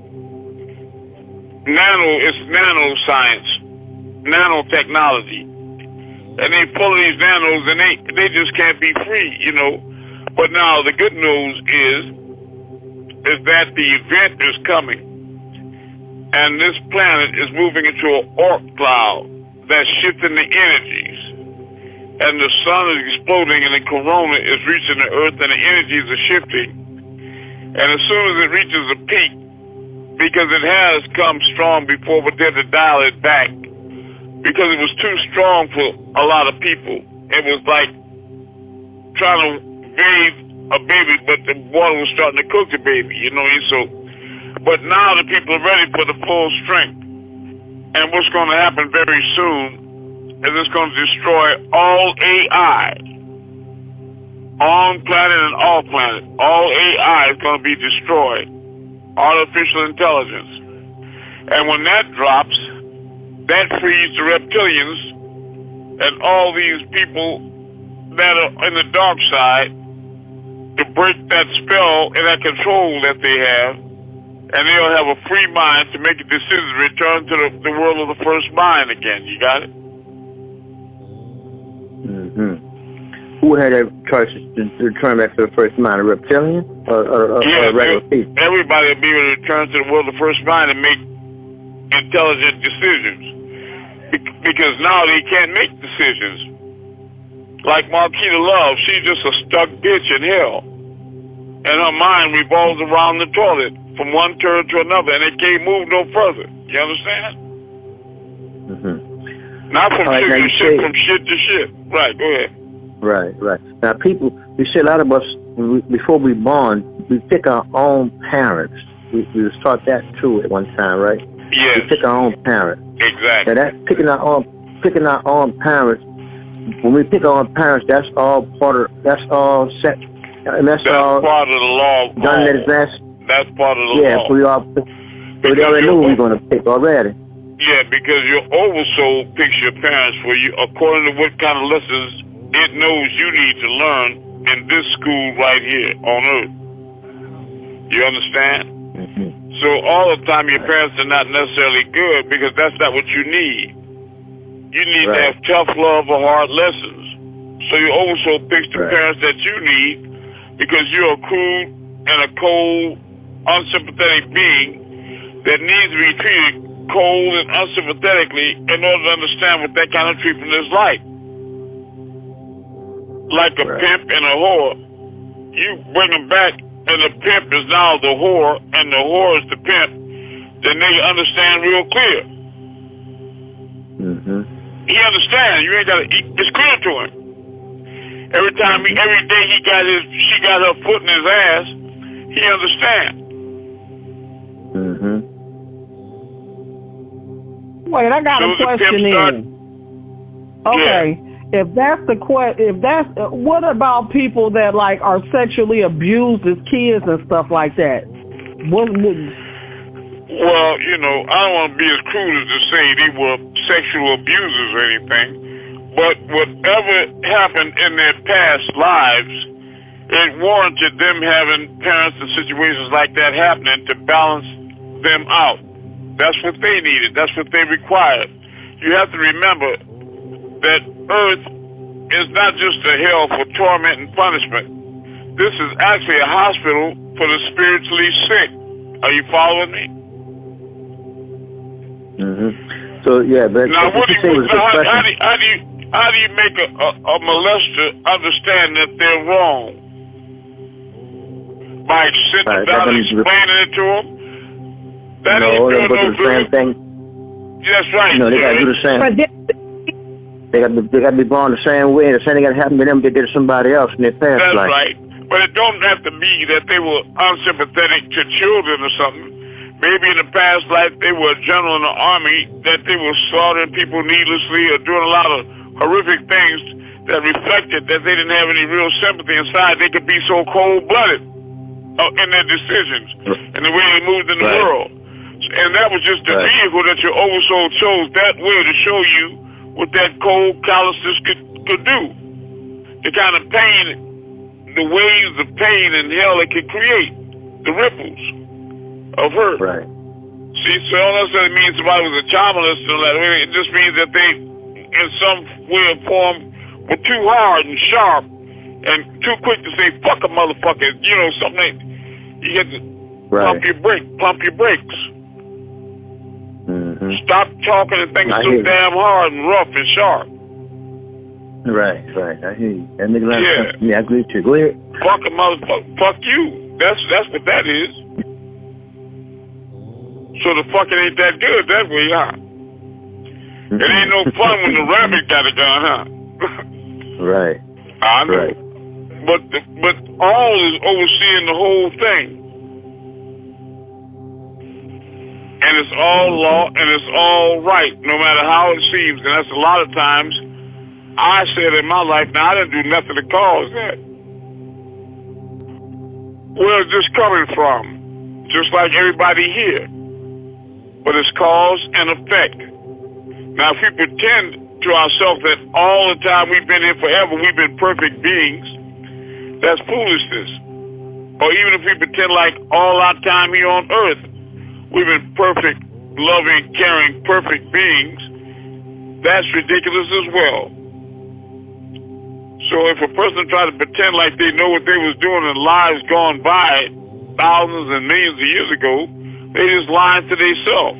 It's nanoscience, nanotechnology. And they pull these nanos and they just can't be free, But now the good news is that the event is coming. And this planet is moving into an Oort cloud that's shifting the energies. And the sun is exploding and the corona is reaching the earth and the energies are shifting. And as soon as it reaches a peak, because it has come strong before, but they had to dial it back because it was too strong for a lot of people. It was like trying to bathe a baby, but the water was starting to cook the baby, but now the people are ready for the full strength. And what's going to happen very soon is it's going to destroy all AI, on planet and off planet. All AI is going to be destroyed. Artificial intelligence. And when that drops, that frees the reptilians and all these people that are in the dark side to break that spell and that control that they have, and they'll have a free mind to make a decision to return to the world of the first mind again. You got it? Mm-hmm. who had a choice to return back to the first mind, a reptilian or regular people? Everybody will be able to return to the world of the first mind and make intelligent decisions. Because now they can't make decisions. Like Marquita Love, she's just a stuck bitch in hell. And her mind revolves around the toilet from one turn to another, and it can't move no further. You understand? Mm-hmm. Not from shit to shit, from shit to shit. Right, go ahead. Right. Now, people, you see a lot of us, before we born, we pick our own parents. We was taught that too at one time, right? Yes. We pick our own parents. Exactly. Now, that picking our own parents, when we pick our own parents, that's all set, and that's all part of the law. Done in advance. That's part of the law. We already knew we were going to pick already. Yeah, because your oversoul picks your parents for you according to what kind of lessons it knows you need to learn in this school right here on Earth. You understand? Mm-hmm. So all the time your parents are not necessarily good because that's not what you need. You need to have tough love or hard lessons. So your oversoul picks the parents that you need because you're a crude and a cold, unsympathetic being that needs to be treated cold and unsympathetically in order to understand what that kind of treatment is like. Like a pimp and a whore. You bring them back and the pimp is now the whore and the whore is the pimp, then they understand real clear. Mm-hmm. He understands. You ain't got to, it's clear to him. Every day she got her foot in his ass, he understands. Mm-hmm. Wait, I got a question in. Okay. Yeah. If that's what about people that like are sexually abused as kids and stuff like that? Well, you know, I don't want to be as crude as to say they were sexual abusers or anything, but whatever happened in their past lives, it warranted them having parents in situations like that happening to balance them out. That's what they needed. That's what they required. You have to remember that Earth is not just a hell for torment and punishment. This is actually a hospital for the spiritually sick. Are you following me? Mm-hmm. So yeah, but now, how do you make a molester understand that they're wrong? By sitting down and explaining it to them? That ain't doing no good. Same thing. That's right. No, they got to do the same. They got to be born the same way. The same thing got to happen to them they did to somebody else in their past life. That's right. But it don't have to be that they were unsympathetic to children or something. Maybe in the past life they were a general in the army, that they were slaughtering people needlessly or doing a lot of horrific things that reflected that they didn't have any real sympathy inside. They could be so cold-blooded in their decisions and the way they moved in the world. And that was just the vehicle that your oversoul chose that way to show you what that cold callousness could do. The kind of pain, the waves of pain and hell it could create, the ripples of hurt. Right. See, so all that means somebody was a child molester in that way. It just means that they, in some way or form, were too hard and sharp and too quick to say, fuck a motherfucker. You know, something like, you get to pump your brakes. Mm-hmm. Stop talking and thinking so damn hard and rough and sharp. Right. I hear you. That makes a lot of sense. Yeah, I agree with you. Go ahead. Fuck a motherfucker. Fuck you. That's what that is. So the fucking ain't that good that way, huh? Mm-hmm. It ain't no fun when the rabbit got a gun, huh? Right. I know. Right. But all is overseeing the whole thing. And it's all law and it's all right, no matter how it seems. And that's a lot of times I said in my life, now I didn't do nothing to cause that. Where's this coming from? Just like everybody here. But it's cause and effect. Now, if we pretend to ourselves that all the time we've been here forever, we've been perfect beings, that's foolishness. Or even if we pretend like all our time here on earth, we've been perfect, loving, caring, perfect beings, that's ridiculous as well. So if a person tried to pretend like they know what they was doing in lives gone by thousands and millions of years ago, they just lying to themselves.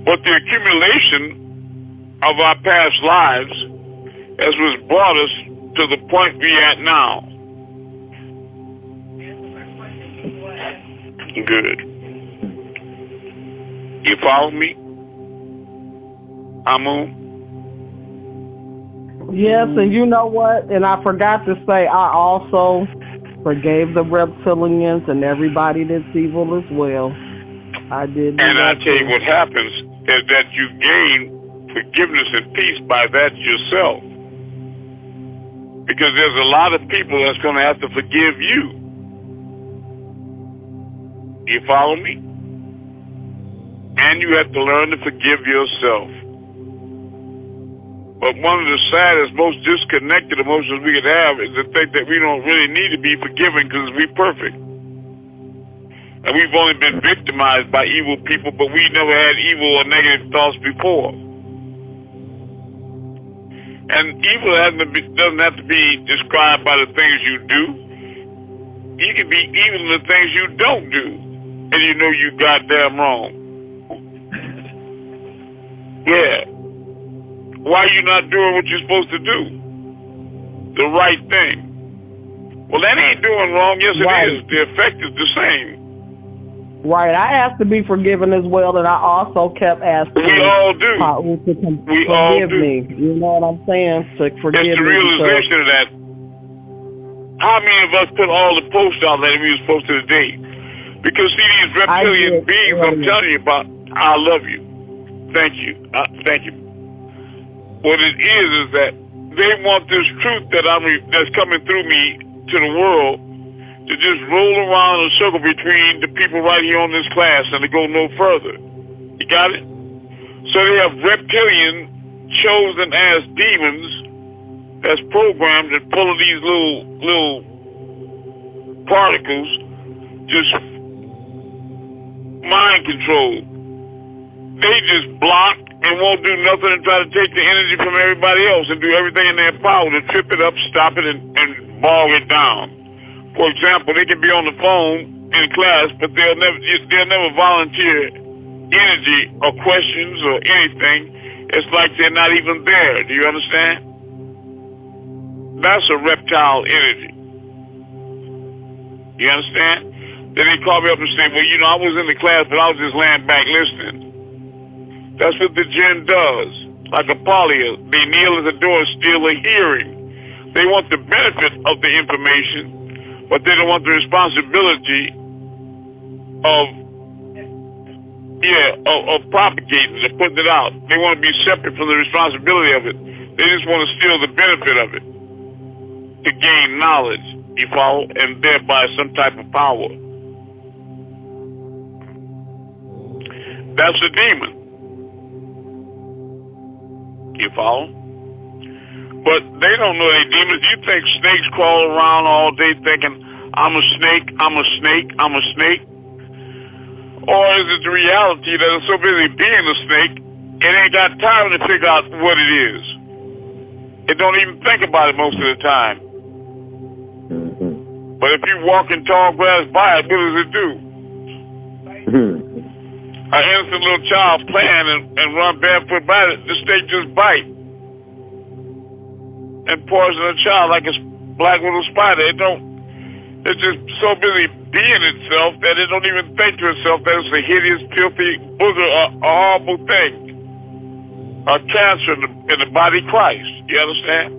But the accumulation of our past lives has was brought us to the point we at now. Good. You follow me? Amun? Yes, and you know what? And I forgot to say, I also forgave the reptilians and everybody that's evil as well. I did. And I tell you what happens is that you gain forgiveness and peace by that yourself. Because there's a lot of people that's going to have to forgive you. You follow me? And you have to learn to forgive yourself. But one of the saddest, most disconnected emotions we could have is to think that we don't really need to be forgiven because we're perfect. And we've only been victimized by evil people, but we never had evil or negative thoughts before. And evil doesn't have to be described by the things you do. You can be evil in the things you don't do, and you know you goddamn wrong. Yeah. Why are you not doing what you're supposed to do? The right thing. Well, that ain't doing wrong. Yes, it is. The effect is the same. Right. I asked to be forgiven as well, and I also kept asking. We all do. We all do. Me. You know what I'm saying? To forgive me. It's the realization of that. How many of us put all the posts out that we were supposed to today? Because see, these reptilian beings I'm telling you about, I love you. Thank you. Thank you. What it is that they want this truth that's coming through me to the world to just roll around in a circle between the people right here on this class and to go no further. You got it? So they have reptilian chosen as demons that's programmed and full of these little particles, just mind control. They just block and won't do nothing and try to take the energy from everybody else and do everything in their power to trip it up, stop it, and bog it down. For example, they can be on the phone in class, but they'll never volunteer energy or questions or anything. It's like they're not even there. Do you understand? That's a reptile energy. You understand? Then they call me up and say, well, you know, I was in the class, but I was just laying back listening. That's what the jinn does. Like a poly, they kneel at the door, steal a hearing. They want the benefit of the information, but they don't want the responsibility of propagating it, putting it out. They want to be separate from the responsibility of it. They just want to steal the benefit of it to gain knowledge, you follow, and thereby some type of power. That's a demon. You follow? But they don't know they demons. You think snakes crawl around all day thinking, I'm a snake, I'm a snake, I'm a snake? Or is it the reality that it's so busy being a snake, it ain't got time to figure out what it is? It don't even think about it most of the time. Mm-hmm. But if you walk in tall grass by it, what does it do? An innocent little child playing and run barefoot by it, the snake just bite and poison a child like a black little spider. It's just so busy being itself that it don't even think to itself that it's a hideous, filthy booger, a horrible thing, a cancer in the body of Christ. You understand?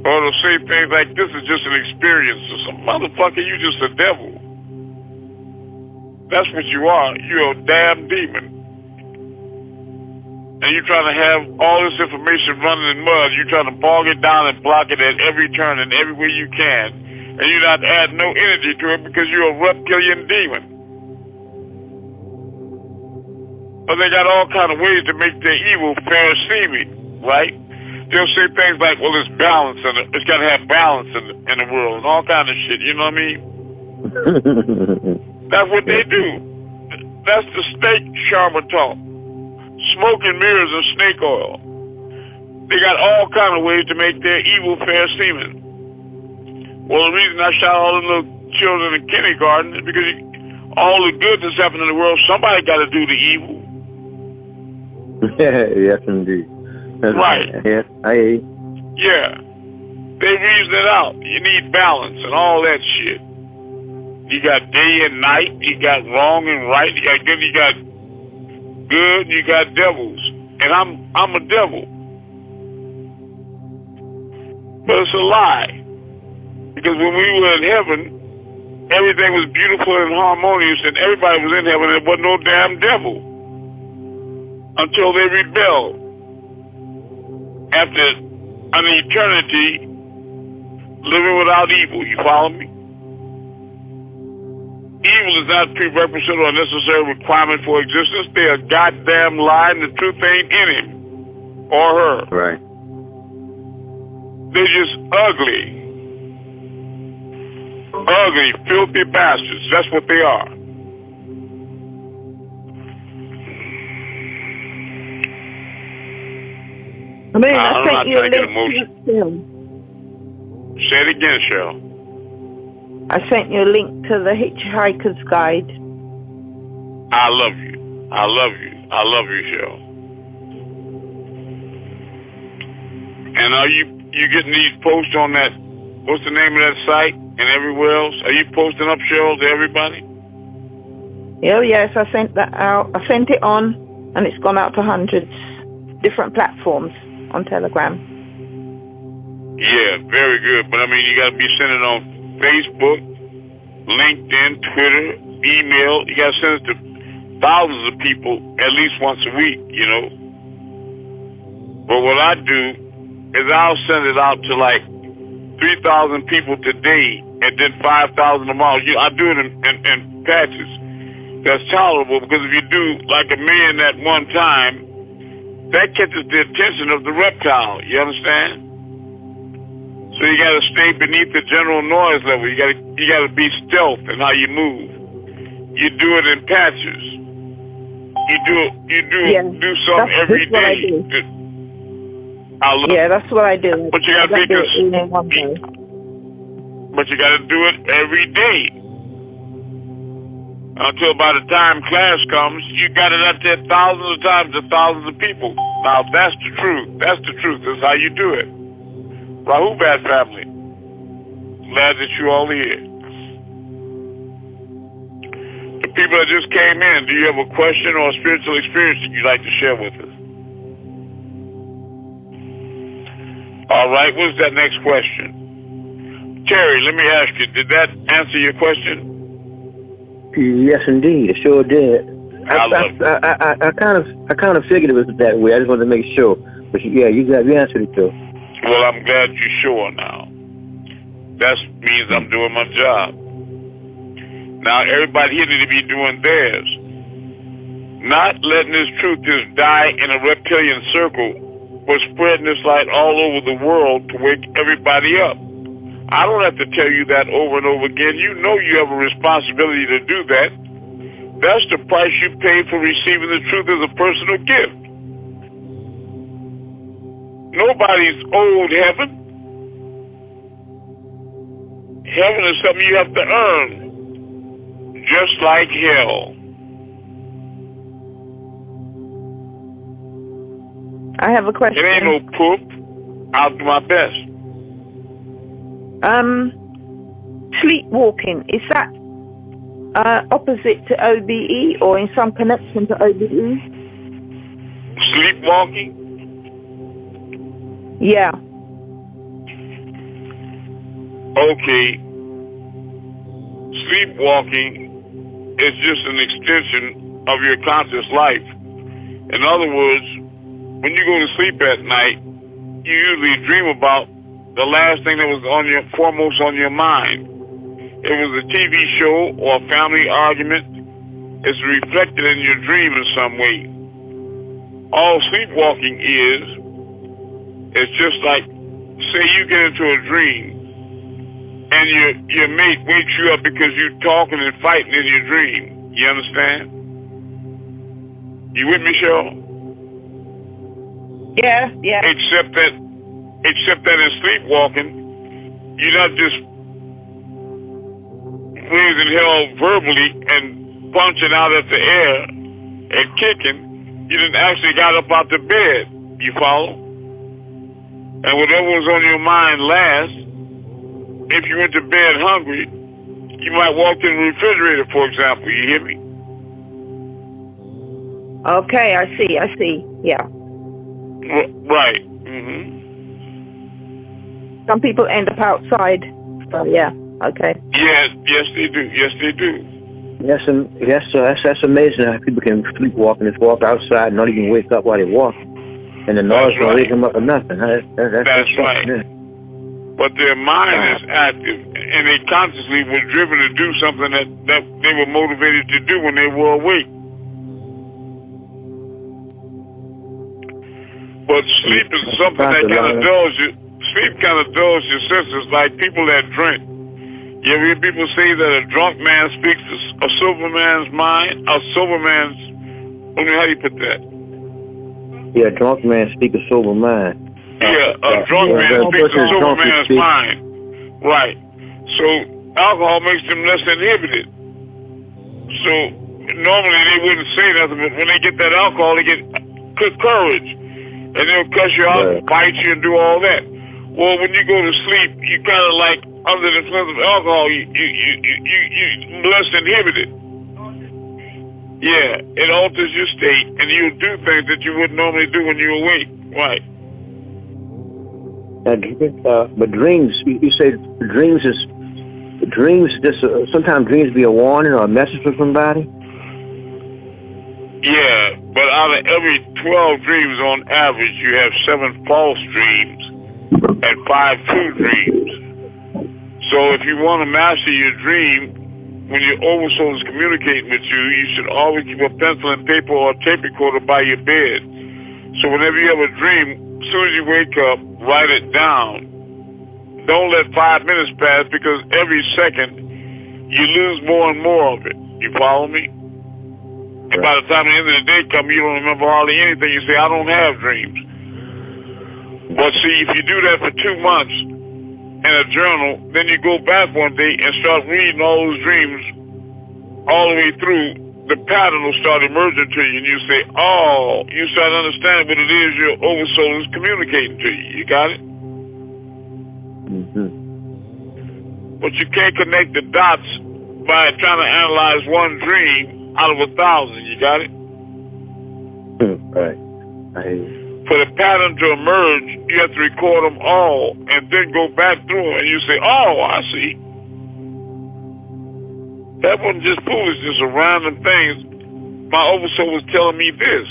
Or to say things like this is just an experience or some motherfucker, you just a devil. That's what you are. You're a damn demon. And you're trying to have all this information running in mud. You're trying to bog it down and block it at every turn and every way you can. And you're not adding no energy to it because you're a reptilian demon. But they got all kind of ways to make their evil fair seeming, right? They'll say things like, well, it's balance, and it's got to have balance in the world, and all kind of shit, you know what I mean? That's what they do. That's the snake charmer talk. smoke and mirrors and snake oil. They got all kind of ways to make their evil fair seeming. Well, the reason I shot all them little children in kindergarten is because all the good that's happening in the world, somebody got to do the evil. Yes, indeed. That's right. Yes, Yeah. They reason it out. You need balance and all that shit. You got day and night. You got wrong and right. You got good. You got good. You got devils. And I'm a devil. But it's a lie. Because when we were in heaven, everything was beautiful and harmonious, and everybody was in heaven, and there wasn't no damn devil. Until they rebelled. After an eternity living without evil, you follow me? Evil is not a prerequisite or necessary requirement for existence. They're a goddamn lie, and the truth ain't in him or her. Right. They're just ugly. Ugly, filthy bastards. That's what they are. I mean, I sent you a link to the film. Say it again, Cheryl. I sent you a link to the Hitchhiker's Guide. I love you. I love you. I love you, Cheryl. And are you getting these posts on that, what's the name of that site and everywhere else? Are you posting up, Cheryl, to everybody? Oh, yes, I sent that out. I sent it on, and it's gone out to hundreds. Different platforms on Telegram. Yeah, very good. But I mean, you got to be sending it on Facebook, LinkedIn, Twitter, email. You got to send it to thousands of people at least once a week, you know. But what I do is I'll send it out to like 3,000 people today and then 5,000 tomorrow. I do it in patches. That's tolerable, because if you do like 1 million at one time, that catches the attention of the reptile. You understand? So you got to stay beneath the general noise level. You got to be stealth in how you move. You do it in patches. You do something every day. That's what I do. But you got to But you got to do it every day. Until by the time class comes, you got it out there thousands of times to thousands of people. Now, that's the truth. That's the truth. That's how you do it. Rahubat family. Glad that you all here. The people that just came in, do you have a question or a spiritual experience that you'd like to share with us? All right, what's that next question? Terry, let me ask you, did that answer your question? Yes, indeed, it sure did. I kind of figured it was that way. I just wanted to make sure. But yeah, you answered it too. Well, I'm glad you're sure now. That means I'm doing my job. Now, everybody here need to be doing theirs. Not letting this truth just die in a reptilian circle, but spreading this light all over the world to wake everybody up. I don't have to tell you that over and over again. You know you have a responsibility to do that. That's the price you pay for receiving the truth as a personal gift. Nobody's owed heaven. Heaven is something you have to earn. Just like hell. I have a question. It ain't no poop. I'll do my best. Sleepwalking, is that opposite to OBE or in some connection to OBE? Sleepwalking? Yeah. Okay. Sleepwalking is just an extension of your conscious life. In other words, when you go to sleep at night, you usually dream about the last thing that was foremost on your mind. It was a TV show or a family argument. It's reflected in your dream in some way. All sleepwalking is, it's just like, say you get into a dream and your mate wakes you up because you're talking and fighting in your dream. You understand? You with me, Cheryl? Yeah, yeah. Except that in sleepwalking, you're not just raising hell verbally and punching out at the air and kicking. You didn't actually got up out the bed. You follow? And whatever was on your mind last, if you went to bed hungry, you might walk in the refrigerator, for example. You hear me? Okay, I see. Yeah. Right. Some people end up outside. So yeah, okay. Yes, they do. Yes, they do. Yes, that's amazing how people can sleepwalk and just walk outside and not even wake up while they walk, and the noise won't wake them up or nothing. That's right. Yeah. But their mind is active, and they consciously were driven to do something that they were motivated to do when they were awake. But sleep is something that kind of dulls you. Sleep kind of dulls your senses, like people that drink. You ever hear people say that a drunk man speaks a sober man's mind? A sober man's, how do you put that? Yeah, a drunk man speaks a sober mind. Yeah, a drunk man speaks a sober man's mind. Right. So alcohol makes them less inhibited. So normally they wouldn't say nothing, but when they get that alcohol, they get good courage. And they'll cuss you out, bite you, and do all that. Well, when you go to sleep, you kind of like under the influence of alcohol, you less inhibited. Yeah, it alters your state, and you'll do things that you wouldn't normally do when you're awake. Right. But dreams, you say dreams just sometimes dreams be a warning or a message for somebody. Yeah, but out of every 12 dreams on average, you have 7 false dreams and 5 true dreams. So if you want to master your dream, when your oversoul is communicating with you, you should always keep a pencil and paper or a tape recorder by your bed. So whenever you have a dream, as soon as you wake up, write it down. Don't let 5 minutes pass, because every second you lose more and more of it. You follow me? And by the time the end of the day comes, you don't remember hardly anything. You say, I don't have dreams. But see, if you do that for 2 months in a journal, then you go back one day and start reading all those dreams all the way through, the pattern will start emerging to you, and you say, oh, you start understanding what it is your oversoul is communicating to you. You got it? But you can't connect the dots by trying to analyze one dream out of 1,000, you got it? Right. For the pattern to emerge, you have to record them all and then go back through them, and you say, oh, I see. That wasn't just foolishness or random things. My oversoul was telling me this.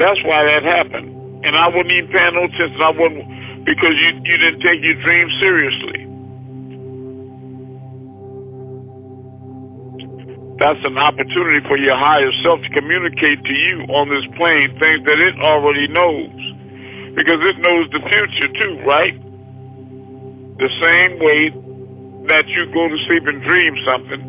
That's why that happened. And I wouldn't even pay no attention. I wouldn't, because you didn't take your dream seriously. That's an opportunity for your higher self to communicate to you on this plane things that it already knows. Because it knows the future too, right? The same way that you go to sleep and dream something,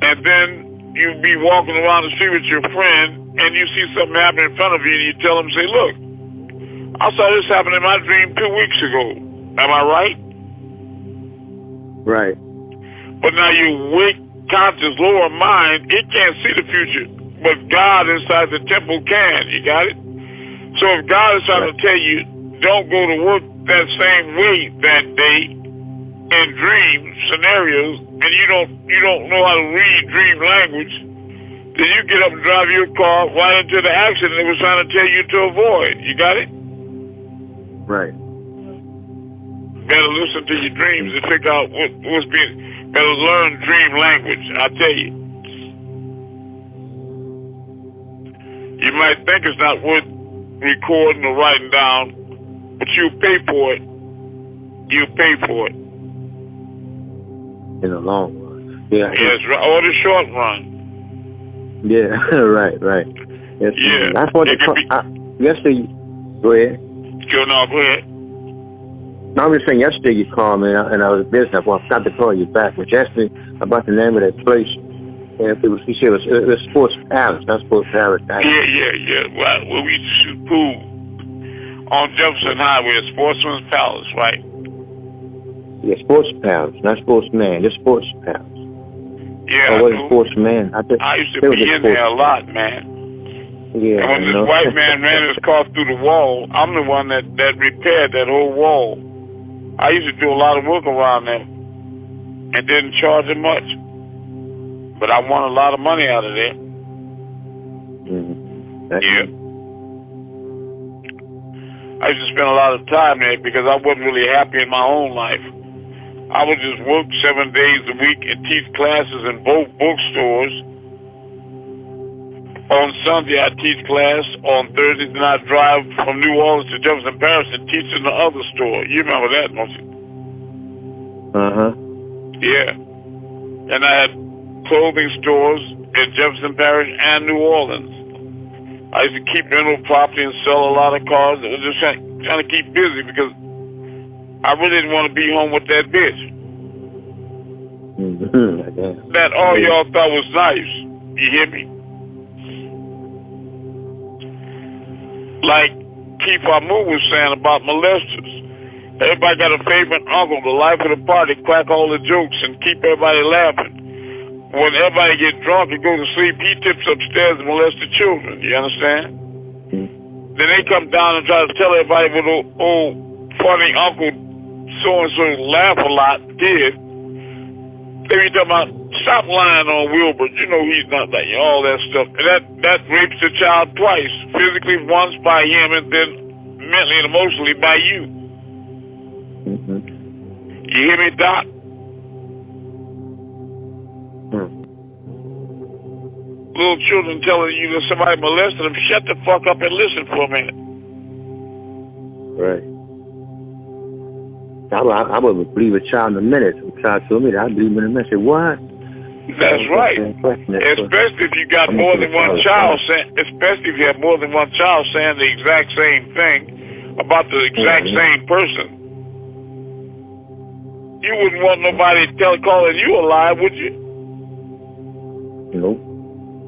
and then you be walking around the street with your friend, and you see something happen in front of you, and you tell them, say, look, I saw this happen in my dream 2 weeks ago. Am I right? Right. But now you wake conscious lower mind, it can't see the future, but God inside the temple can. You got it? So if God is trying to tell you, don't go to work that same way that day in dream scenarios, and you don't know how to read dream language, then you get up and drive your car right into the accident it was trying to tell you to avoid. You got it? Right. Better listen to your dreams and figure out what's being. Better learn dream language, I tell you. You might think it's not worth recording or writing down, but you'll pay for it. You'll pay for it. In the long run. Yeah. Yes, or the short run. Yeah, right. Yes, yeah. That's what yesterday, go ahead. Go ahead. No, I'm just saying, yesterday you called me, and I was busy. I forgot to call you back. But yesterday, about the name of that place, If it was, you said it was Sports Palace, not Sports Paradise. Yeah. Well, we used to shoot pool on Jefferson Highway at Sportsman's Palace, right? Yeah, Sports Palace, not Sportsman, just Sports Palace. Yeah, or was it Sportsman? I used to be in there a lot, man. Yeah, and when this white man ran his car through the wall, I'm the one that repaired that whole wall. I used to do a lot of work around them and didn't charge him much. But I won a lot of money out of there. Yeah. I used to spend a lot of time there because I wasn't really happy in my own life. I would just work 7 days a week and teach classes in both bookstores. On Sunday, I teach class. On Thursday, then I drive from New Orleans to Jefferson Parish and teach in the other store. You remember that, don't you? Yeah. And I had clothing stores in Jefferson Parish and New Orleans. I used to keep rental property and sell a lot of cars. I was just trying to keep busy because I really didn't want to be home with that bitch. That all y'all thought was nice. You hear me? Like Keith Amun was saying about molesters. Everybody got a favorite uncle, the life of the party, crack all the jokes and keep everybody laughing. When everybody get drunk and go to sleep, he tips upstairs and molests the children. You understand? Then they come down and try to tell everybody what old funny uncle so-and-so laugh a lot did. They be talking about, stop lying on Wilbur. You know he's not like you, all that stuff. And that rapes the child twice. Physically once by him and then mentally and emotionally by you. You hear me, Doc? Little children telling you that somebody molested them, shut the fuck up and listen for a minute. Right. I would believe a child in a minute. If a child told me that, I'd believe in a minute. Say, what? That's right. Especially if you got more than one child saying, especially if you have more than one child saying the exact same thing about the exact same person. You wouldn't want nobody calling you a lie, would you? Nope.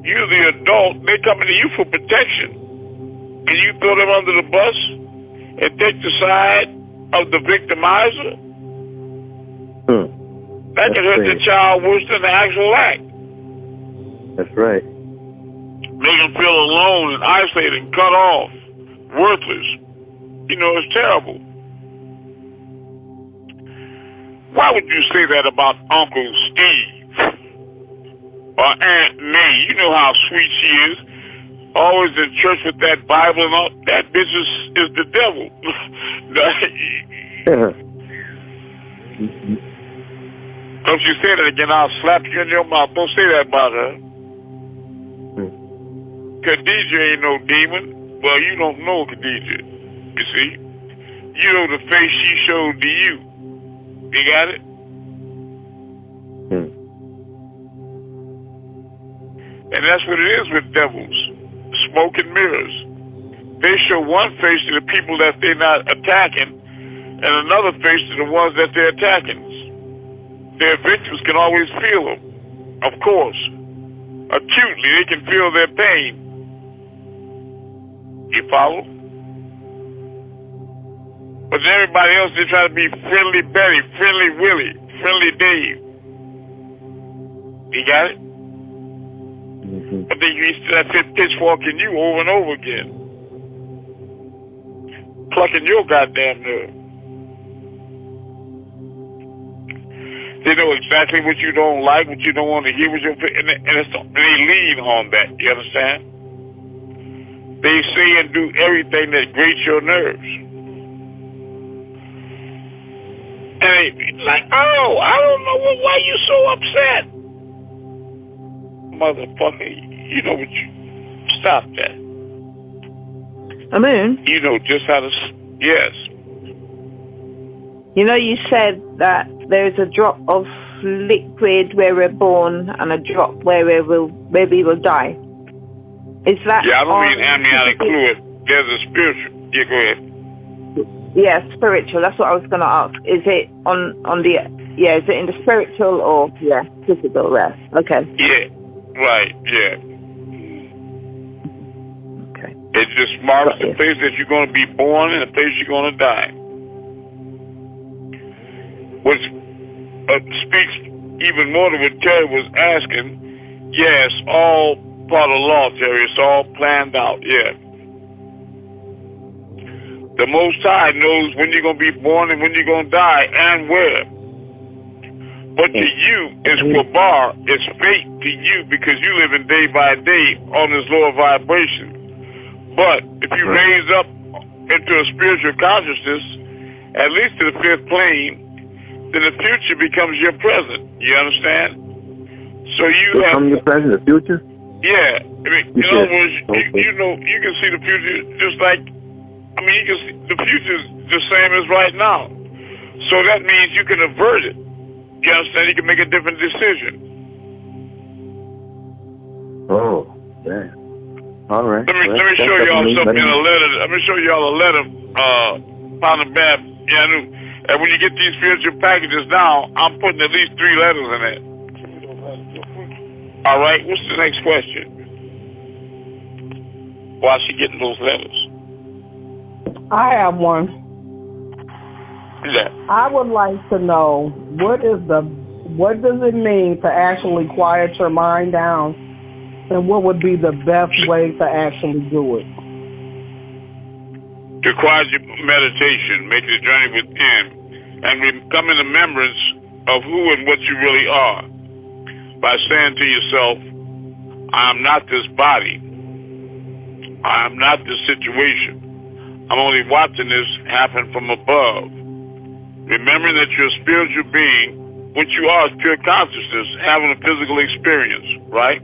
You, the adult, they coming to you for protection, and you throw them under the bus and take the side of the victimizer. That can hurt the child worse than the actual act. That's right. Make them feel alone and isolated and cut off, worthless. You know, it's terrible. Why would you say that about Uncle Steve or Aunt May? You know how sweet she is. Always in church with that Bible and all. That bitch is the devil. Don't you say that again, I'll slap you in your mouth. Don't say that about her. Khadijah ain't no demon. Well, you don't know Khadijah. You see? You know the face she showed to you. You got it? And that's what it is with devils. Smoke and mirrors. They show one face to the people that they're not attacking and another face to the ones that they're attacking. Their victims can always feel them. Of course. Acutely, they can feel their pain. You follow? But everybody else, they try to be friendly Betty, friendly Willie, friendly Dave. You got it? But they used to that pitchfork in you over and over again. Plucking your goddamn nerve. They know exactly what you don't like, what you don't want to hear, and they lean on that. You understand? They say and do everything that grates your nerves. And they like, oh, I don't know why you so upset. Motherfucker, you know what you... Stop that. Amun? You know just how to... Yes. You know, you said that there's a drop of liquid where we're born and a drop where we will die. Is that... Yeah, I don't mean amniotic fluid. There's a spiritual... Yeah, go ahead. Yeah, spiritual. That's what I was going to ask. Is it on the... Yeah, is it in the spiritual or... Yeah, physical rest. Okay. Yeah. Right, yeah. Okay. It just marks the place that you're going to be born and the place you're going to die. Which speaks even more to what Terry was asking. Yes, all part of the law, Terry. It's all planned out, yeah. The Most High knows when you're going to be born and when you're going to die and where. But to you, it's Kwabar, it's fate to you because you live in day by day on this lower vibration. But if you raise up into a spiritual consciousness, at least to the fifth plane, then the future becomes your present. You understand? So you become your present, the future? Yeah. I mean, in other words, you know, you can see the future just like, I mean, you can see the future is the same as right now. So that means you can avert it. You understand? You can make a different decision. Oh, yeah. All right. Let me show y'all something in a letter. Let me show y'all a letter, Father Bab. Yeah, I knew. And when you get these spiritual packages now, I'm putting at least 3 letters in it. All right. What's the next question? Why is she getting those letters? I have one. Yeah. I would like to know what does it mean to actually quiet your mind down, and what would be the best way to actually do it? To quiet your meditation, make the journey within, and come in remembrance of who and what you really are. By saying to yourself, I am not this body. I am not this situation. I'm only watching this happen from above. Remembering that you're a spiritual being, what you are is pure consciousness, having a physical experience, right?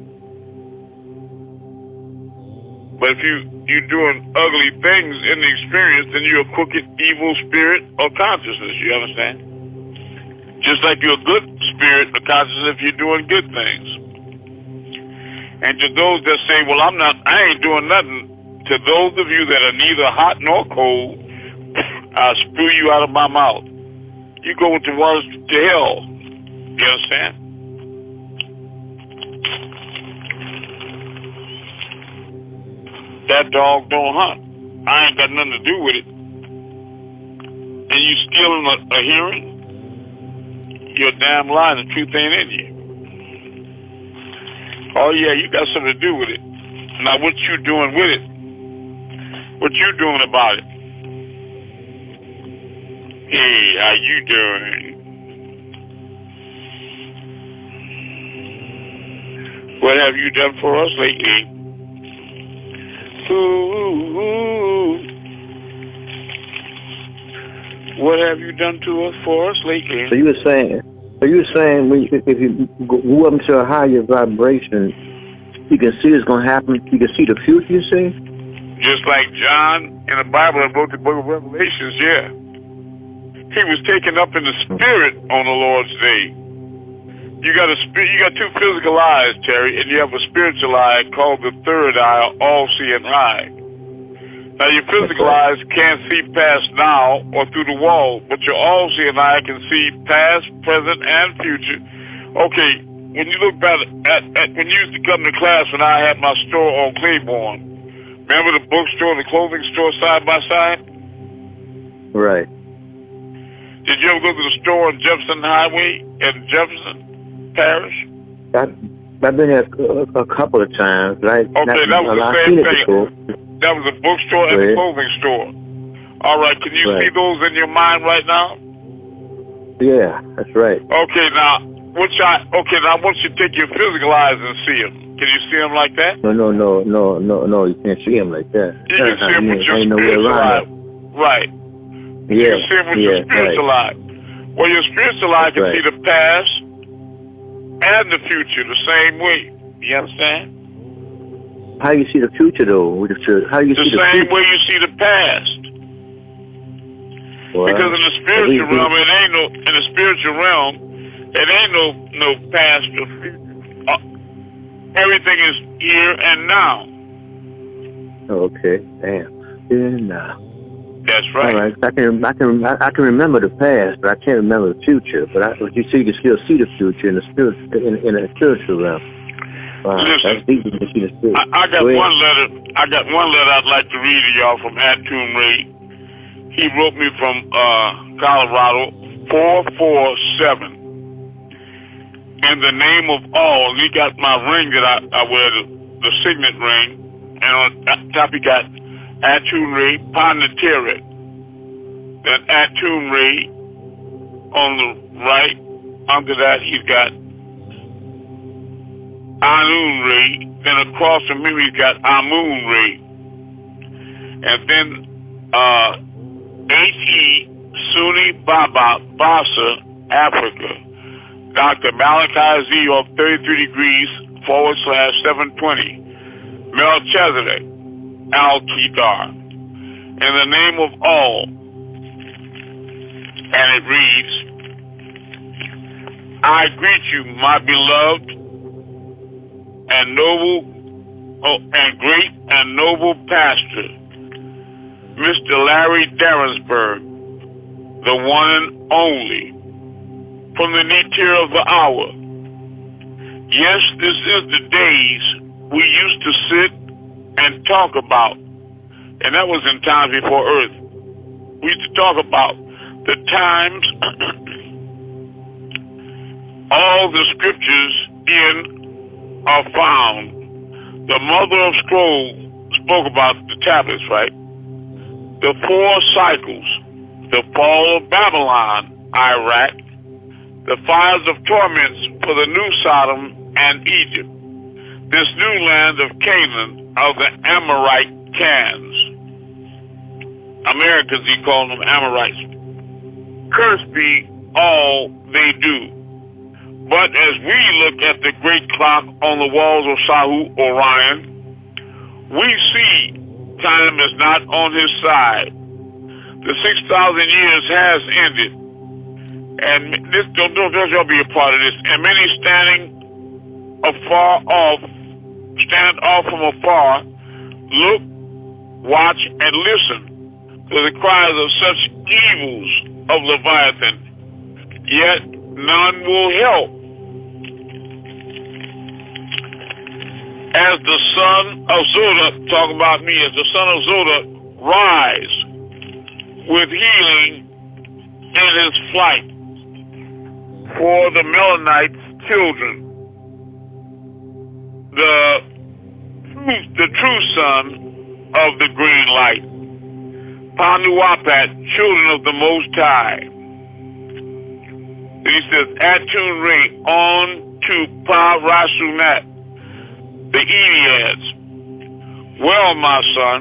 But if you're doing ugly things in the experience, then you're a crooked, evil spirit or consciousness, you understand? Just like you're a good spirit or consciousness if you're doing good things. And to those that say, well, I ain't doing nothing, to those of you that are neither hot nor cold, I'll spew you out of my mouth. You go with the ones to hell. You understand? That dog don't hunt. I ain't got nothing to do with it. And you stealing a hearing? You're a damn lie. The truth ain't in you. Oh, yeah, you got something to do with it. Now, what you doing with it? What you doing about it? Hey, how you doing? What have you done for us lately? Ooh. What have you done to us for us lately? So you were saying if you go up into a higher vibration, you can see it's going to happen. You can see the future, you see? Just like John in the Bible that wrote the book of Revelations, yeah. He was taken up in the spirit on the Lord's day. You got 2 physical eyes, Terry, and you have a spiritual eye called the third eye, or all-seeing eye. Now, your physical eyes can't see past now or through the wall, but your all-seeing eye can see past, present, and future. Okay, when you look back at when you used to come to class when I had my store on Claiborne, remember the bookstore and the clothing store side by side? Right. Did you ever go to the store on Jefferson Highway in Jefferson Parish? I've been there a couple of times. Right? Okay, that was the same thing. That was a bookstore and a clothing store. All right, can you see those in your mind right now? Yeah, that's right. Okay, now I want you to take your physical eyes and see them. Can you see them like that? No, you can't see them like that. You can see them with your spiritual eye. Right. Yeah. You can see them with your spiritual eye. Well, your spiritual eye can see the past and the future the same way. You understand? How you see the future, though? How you see the same way you see the past. Well, because in the spiritual realm, it ain't no past or future. Everything is here and now. Okay, damn. Here and now. That's right. All right. I can remember the past, but I can't remember the future. But you can still see the future in the spiritual realm. Listen, I got one letter. I got one letter I'd like to read to y'all from Amun-Rayay. He wrote me from Colorado, 447. In the name of all, and he got my ring that I wear, the signet ring, and on top he got Amun-Rayay Panateret. Then Amun-Rayay on the right. Under that he's got Amun-Rayay. Then across from him he's got Amun-Rayay. And then H.E. Sunni Baba Bassa, Africa. Dr. Malachi Z of 33°/720. Melchizedek Al-Kedar. In the name of all. And it reads, I greet you, my beloved and noble, and great and noble pastor, Mr. Larry Darrensburg, the one and only, from the nadir of the hour. Yes, this is the days we used to sit and talk about, and that was in times before Earth. We used to talk about the times all the scriptures in are found. The mother of scrolls spoke about the tablets, right? The 4 cycles, the fall of Babylon, Iraq, the fires of torments for the new Sodom and Egypt, this new land of Canaan of the Amorite Cans. Americans, he called them Amorites. Cursed be all they do. But as we look at the great clock on the walls of Sahu Orion, we see time is not on his side. The 6,000 years has ended. And this, don't y'all be a part of this. And many stand off from afar, look, watch, and listen to the cries of such evils of Leviathan. Yet none will help. As the son of Zoda, talking about me, as the son of Zoda rise with healing in his flight for the Melanites' children, the true son of the green light, Panuapat, children of the Most High. He says, Amun-Rayay on to Pa-Rasunat, the Enneads. Well, my son,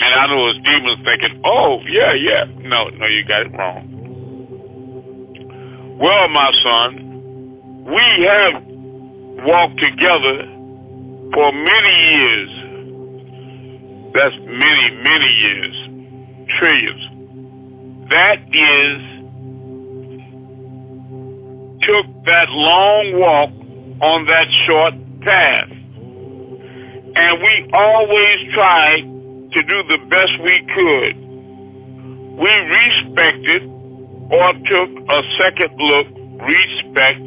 and I know his demons thinking, oh, yeah. No, you got it wrong. Well, my son, we have walked together for many years. That's many years. Trillions. That is, took that long walk on that short path. And we always tried to do the best we could. We respected or took a second look, respect,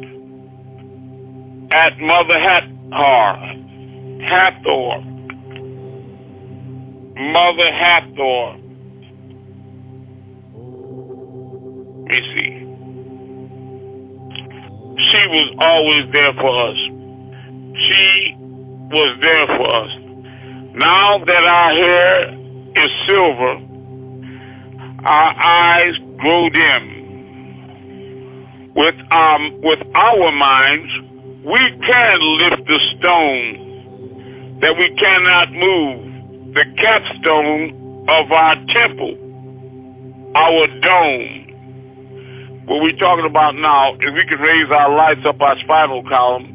at Mother Hathor. Mother Hathor. Let me see. She was always there for us. She was there for us. Now that our hair is silver, our eyes grow dim. With our minds, we can lift the stone that we cannot move, the capstone of our temple, our dome. What we're talking about now is we can raise our lights up our spinal column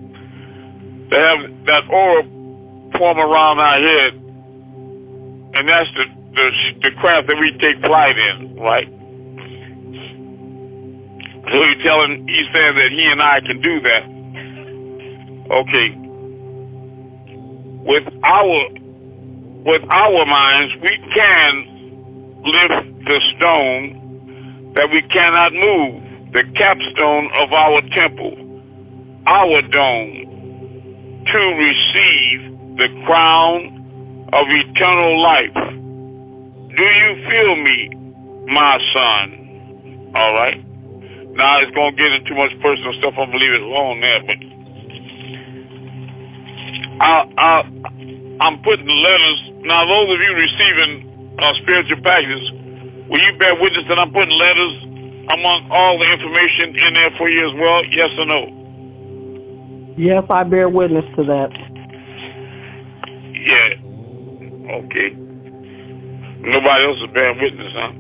to have that aura form around our head, and that's the craft that we take flight in, right? So he's saying that he and I can do that. Okay. With our minds, we can lift the stone that we cannot move, the capstone of our temple, our dome. to receive the crown of eternal life. Do you feel me, my son? All right. Now it's going to get into too much personal stuff. I'm going to leave it alone there, but I'm putting letters. Now, those of you receiving spiritual packages, will you bear witness that I'm putting letters among all the information in there for you as well? Yes or no? Yes, I bear witness to that. Yeah. Okay. Nobody else is bearing witness, huh?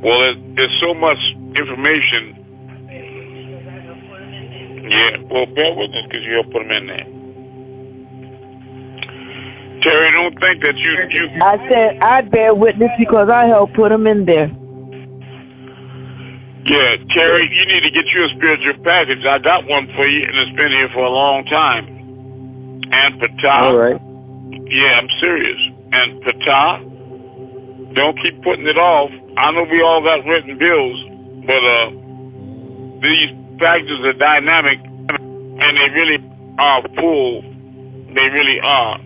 Well, there's so much information. Yeah, well, bear witness because you helped put them in there. Terry, don't think that you... I said I bear witness because I helped put them in there. Yeah, Terry, you need to get you a spiritual package. I got one for you, and it's been here for a long time. And Patah. All right. Yeah, I'm serious. And Patah, don't keep putting it off. I know we all got written bills, but these packages are dynamic, and they really are full. They really are.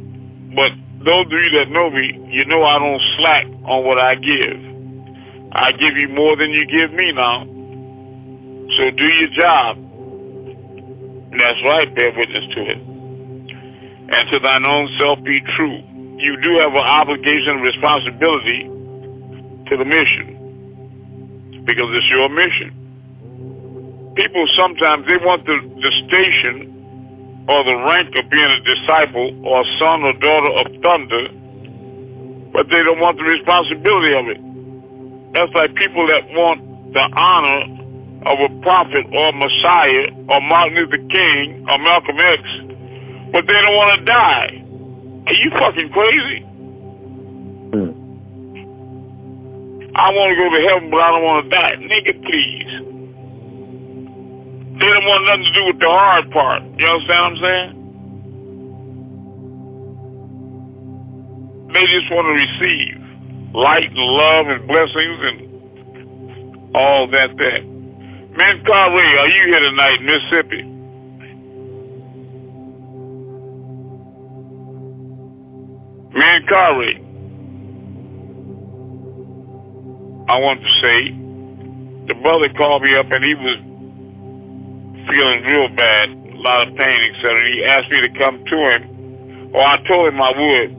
But those of you that know me, you know I don't slack on what I give. I give you more than you give me now. So do your job. That's right, bear witness to it. And to thine own self be true. You do have an obligation and responsibility to the mission, because it's your mission. People sometimes, they want the station or the rank of being a disciple or son or daughter of thunder, but they don't want the responsibility of it. That's like people that want the honor of a prophet or Messiah or Martin Luther King or Malcolm X, but they don't want to die. Are you fucking crazy? I want to go to heaven, but I don't want to die. Nigga, please. They don't want nothing to do with the hard part. You understand what I'm saying? They just want to receive light and love and blessings and all that. Man, Ray, are you here tonight in Mississippi? Man, Ray, I want to say, the brother called me up and he was feeling real bad, a lot of pain, etc. He asked me to come to him, or I told him I would,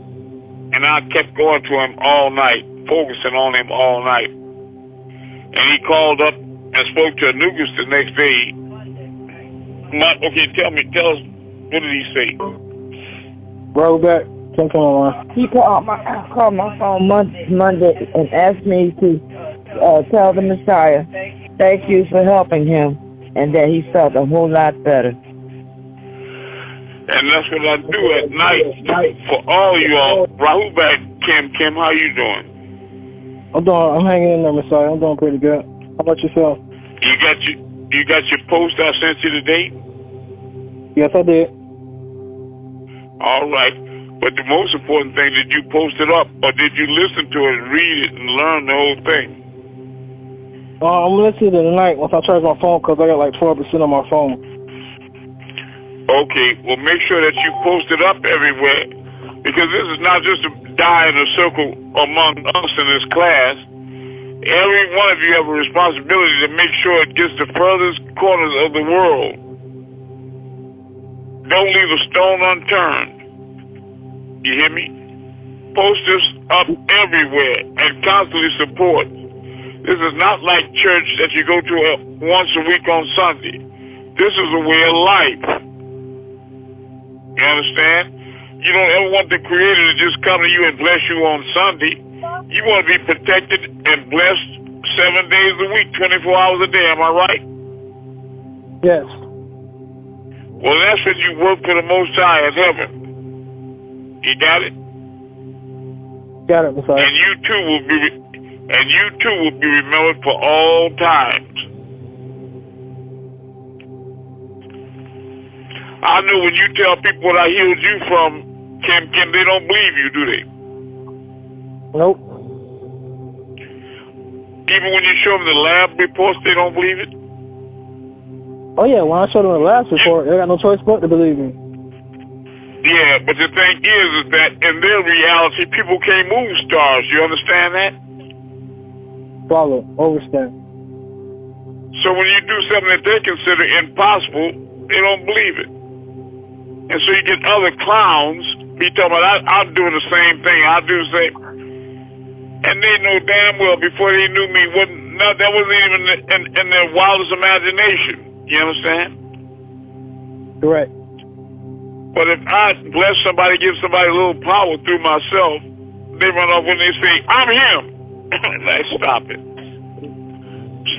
and I kept going to him all night, focusing on him all night. And he called up and spoke to Anugas the next day. Okay, tell us, what did he say? Bro, back. Come on. He called my phone Monday and asked me to tell the Messiah, thank you for helping him, and that he felt a whole lot better. And that's what I do at night for all y'all. Rahubat, Kim, how you doing? I'm hanging in there, Messiah. I'm doing pretty good. How about yourself? You got your post I sent you today? Yes, I did. All right. But the most important thing, did you post it up, or did you listen to it, read it, and learn the whole thing? I'm listening to it tonight once I charge my phone, because I got like 12% on my phone. Okay, well, make sure that you post it up everywhere, because this is not just a die in a circle among us in this class. Every one of you have a responsibility to make sure it gets to furthest corners of the world. Don't leave a stone unturned. You hear me? Post this up everywhere and constantly support. This is not like church that you go to once a week on Sunday. This is a way of life. You understand? You don't ever want the Creator to just come to you and bless you on Sunday. You want to be protected and blessed 7 days a week, 24 hours a day. Am I right? Yes. Well, that's when you work for the Most High in heaven. You got it? Got it, Messiah. And you too will be remembered for all times. I know when you tell people what I healed you from, Kim, they don't believe you, do they? Nope. Even when you show them the lab reports, they don't believe it? Oh, yeah, when I showed them the last report, they got no choice but to believe me. Yeah, but the thing is that in their reality, people can't move stars. You understand that? Follow, understand. So when you do something that they consider impossible, they don't believe it. And so you get other clowns be talking about, I'm doing the same thing. I'll do the same. And they know damn well before they knew me, that wasn't even in their wildest imagination. You understand? Correct. But if I bless somebody, give somebody a little power through myself, they run off when they say, I'm him. Like, stop it.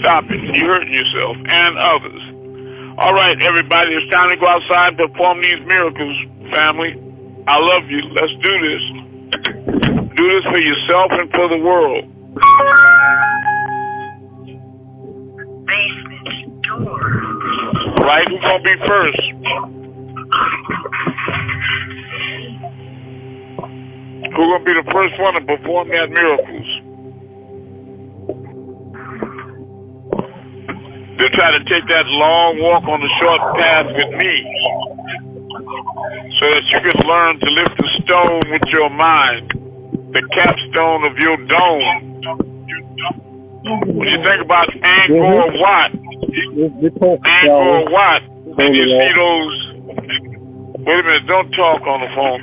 Stop it. You're hurting yourself and others. All right, everybody, it's time to go outside and perform these miracles, family. I love you. Let's do this. Do this for yourself and for the world. Basement door. Right? Who's going to be first? Who's going to be the first one to perform that miracles? They'll try to take that long walk on the short path with me so that you can learn to lift the stone with your mind, the capstone of your dome. When you think about Angkor Wat, and you see those, wait a minute, don't talk on the phone.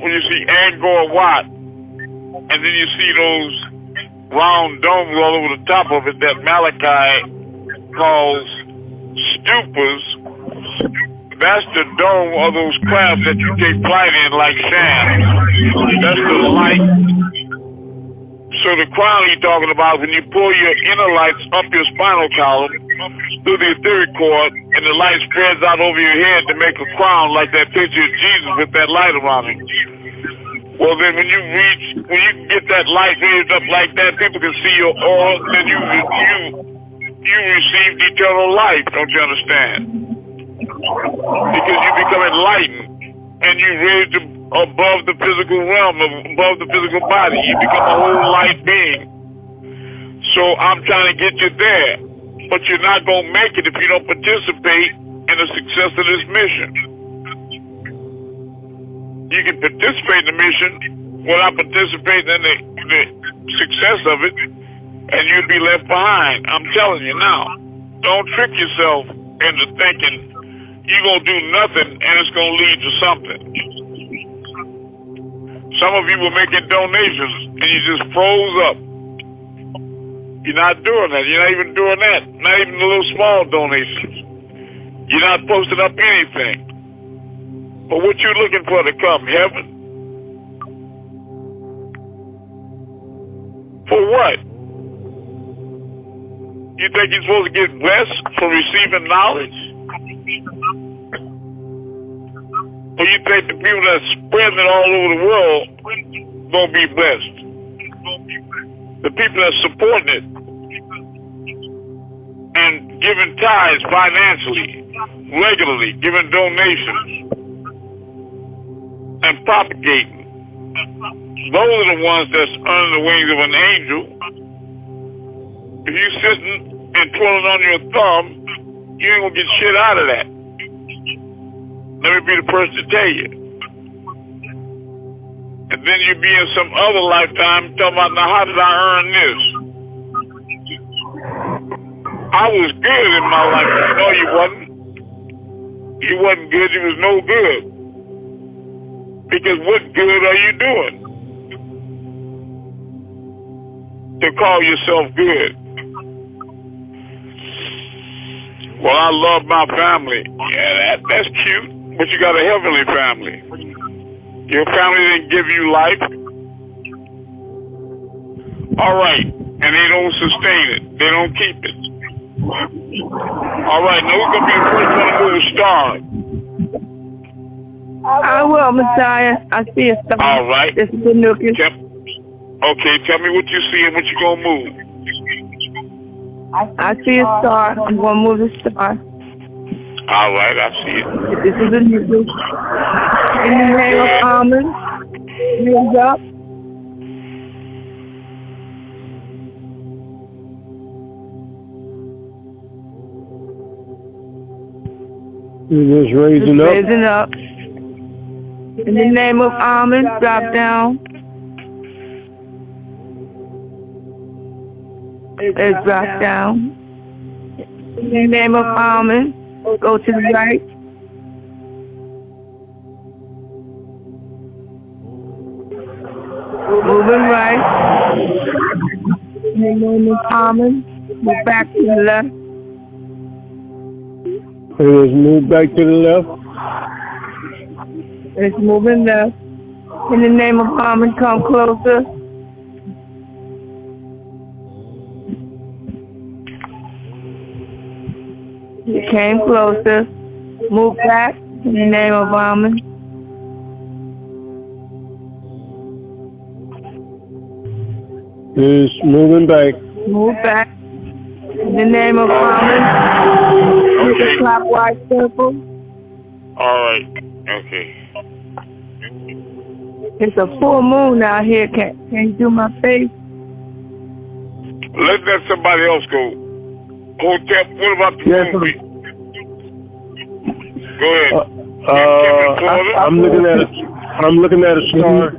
When you see Angkor Wat, and then you see those round domes all over the top of it that Malachi calls stupas, that's the dome of those crafts that you take flight in like sand. That's the light. So the crown he's talking about, when you pull your inner lights up your spinal column through the etheric cord, and the light spreads out over your head to make a crown like that picture of Jesus with that light around him. Well, then when you get that light raised up like that, people can see your aura, then you received eternal life, don't you understand? Because you become enlightened, and you raised above the physical realm, above the physical body. You become a whole light being. So I'm trying to get you there, but you're not going to make it if you don't participate in the success of this mission. You can participate in the mission without participating in the success of it, and you'll be left behind. I'm telling you now. Don't trick yourself into thinking you're going to do nothing and it's going to lead to something. Some of you were making donations and you just froze up. You're not doing that. You're not even doing that. Not even the little small donations. You're not posting up anything. But what you looking for to come? Heaven? For what? You think you're supposed to get blessed for receiving knowledge? Or you think the people that spreading it all over the world gonna be blessed? The people that supporting it and giving tithes financially, regularly, giving donations, and propagating. Those are the ones that's under the wings of an angel. If you sitting and twirling on your thumb, you ain't gonna get shit out of that. Let me be the person to tell you. And then you be in some other lifetime talking about, now how did I earn this? I was good in my life. No, you wasn't. You wasn't good. You was no good. Because what good are you doing to call yourself good? Well, I love my family. Yeah, that's cute. But you got a heavenly family. Your family didn't give you life. All right. And they don't sustain it. They don't keep it. All right. Now who's going to be the first one to move a star? I will, Messiah. I see a star. All right. This is the nucleus. Okay, tell me what you see and what you going to move. I see a star. I'm going to move the star. All right, I see it. This is the nucleus. In the name of Amun, hands up. You're just raising up. Raising up. In the name of Amun, drop down. Let's drop down. In the name of Amun, go to the right. Moving right. In the name of Amun, move back to the left. Let's move back to the left. It's moving left. In the name of Amun, come closer. You came closer. Move back. In the name of Amun. It's moving back. Move back. In the name of Amun. Make a clockwise circle. All right. Okay. It's a full moon out here. Can you do my face? Let somebody else go. Hotep, what about the movie? Go ahead. I'm looking at a star.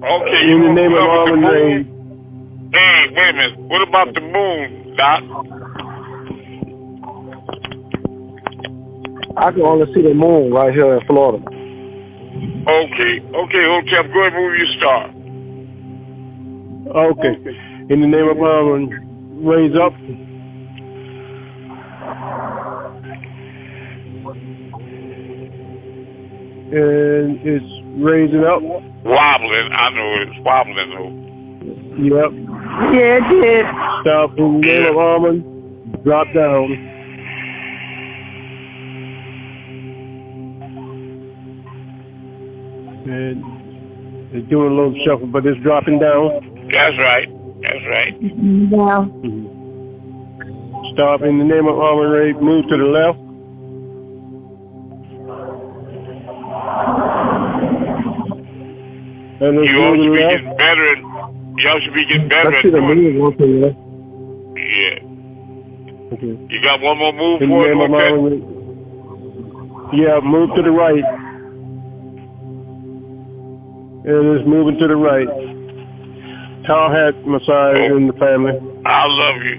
Okay. In the name of Amun-Rayay. Hey, wait a minute. What about the moon, Doc? I can only see the moon right here in Florida. Okay, Hotep, go ahead and move your star. Okay. In the name of Amun, raise up. And it's raising up. Wobbling. I know it's wobbling, though. Yep. Yeah, it did. Stop in the name of Amun, drop down. And it's doing a little shuffle, but it's dropping down. That's right. Down. Stop in the name of Amun-Rayay, move to the left. And it's You all should be left. getting better. Y'all should be getting better at I see the doing it. move to the left. Yeah. Okay. You got one more move In the for it, name of Hotep? Amun-Rayay. Yeah, move to the right. And it's moving to the right. Tall hat Messiah in the family. I love you.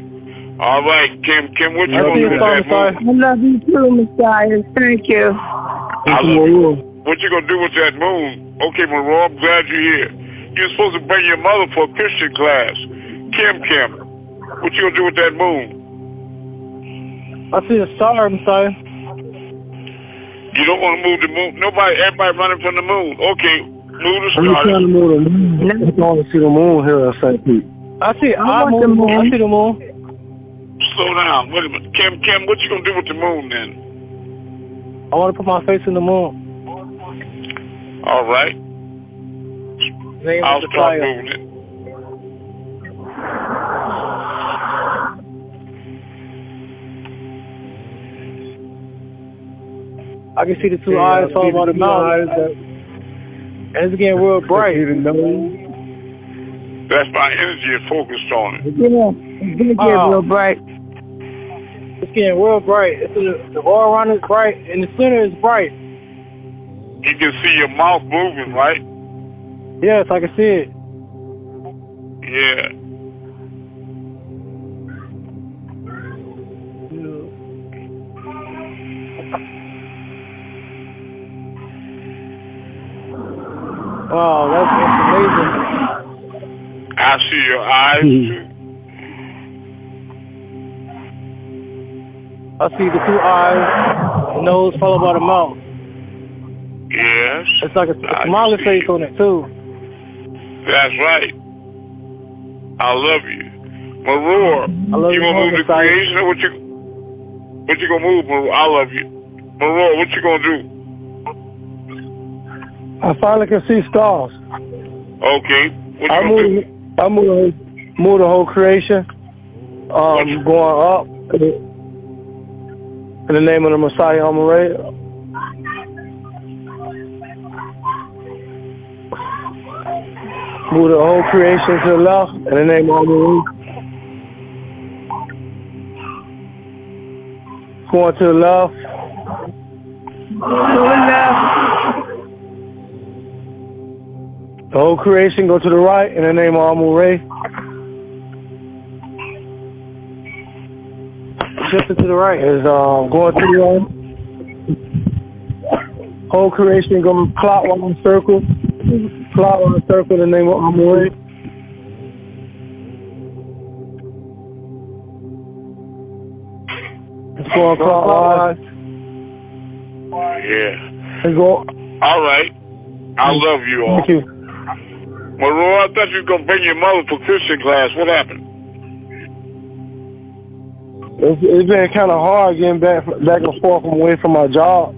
All right, Kim, what you Love gonna do you, with that Messiah. moon? I love you too, Messiah. Thank you. I love you. What you gonna do with that moon? Okay, Monroe, I'm glad you're here. You're supposed to bring your mother for a Christian class. Kim, what you gonna do with that moon? I see a star, Messiah. You don't want to move the moon. Everybody running from the moon. Okay, move the I'm star. trying to move the moon. I can only see the moon here at St. Pete. I see the moon. I see the moon. Slow down. Wait a minute. Kim, what you gonna do with the moon then? I want to put my face in the moon. All right. I'll start moving it. I can see the two eyes followed by the mouth. And it's getting real bright. That's my energy is focused on it. Yeah, it's gonna get real bright. It's getting real bright. The all around is bright, and the center is bright. You can see your mouth moving, right? Yes, I can see it. Yeah. Wow, that's amazing. I see your eyes too. I see the two eyes, the nose followed by the mouth. Yes. It's like a smiley face on it too. That's right. I love you. Maror, you gonna move the creation or what you gonna move, Maror? I love you. Maror, what you gonna do? I finally can see stars. Okay. What you gonna do? I move the whole creation. Going up in the name of the Messiah, Amun-Rayay. Move the whole creation to the left in the name of Amun-Rayay. Going to the left. The whole creation go to the right in the name of Amun-Rayay. Shift it to the right. Is going to the right. Whole creation going clockwise circle. Clockwise circle in the name of Amun-Rayay. It's going clockwise. Yeah. It's go. All right. I love you all. Thank you. Monroe, I thought you were going to bring your mother for Christian class. What happened? It's been kind of hard getting back and forth away from my job.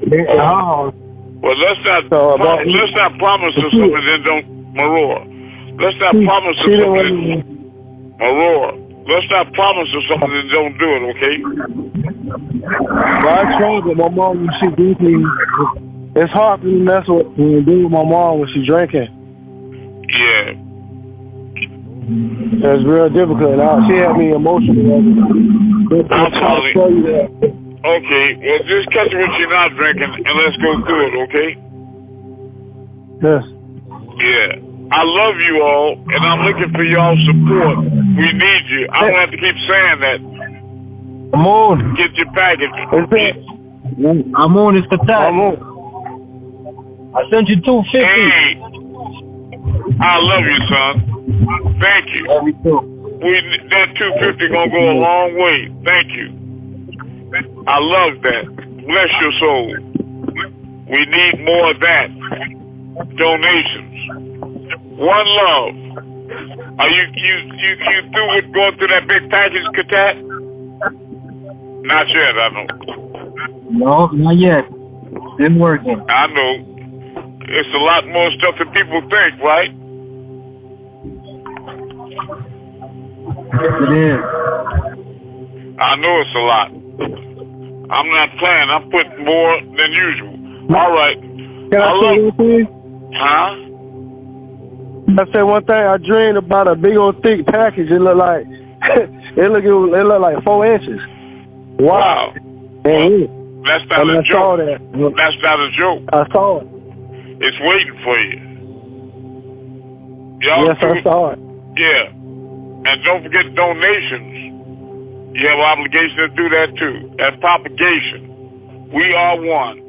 Well, let's not promise her something and then don't, Monroe. Let's not promise her something. Monroe, let's not promise her something and don't do it, okay? Well, I tried with my mom when she drinking. It's hard for me to mess with when you do with my mom when she's drinking. Yeah. It's real difficult. She had me emotional. I'm sorry. Okay, well, just catch her when she's not drinking and let's go through it, okay? Yes. Yeah. I love you all, and I'm looking for y'all's support. We need you. I don't have to keep saying that. Amun. Get your package. Amun is the time. I sent you $250. Hey, I love you, son. Thank you. That $250 gonna go a long way. Thank you. I love that. Bless your soul. We need more of that. Donations. One love. Are you through with going through that big package, Katat? Not yet, I know. No, not yet. Been working. I know. It's a lot more stuff than people think, right? Yes, it is. I know it's a lot. I'm not playing. I'm putting more than usual. All right. Can I say one thing? Huh? I say one thing. I dreamed about a big old thick package. It looked like it looked like 4 inches. Wow. Well, that's not a joke. I saw that. That's not a joke. I saw it. It's waiting for you. Y'all yes, I saw it. Yeah. And don't forget donations. You have an obligation to do that too. And propagation. We are one.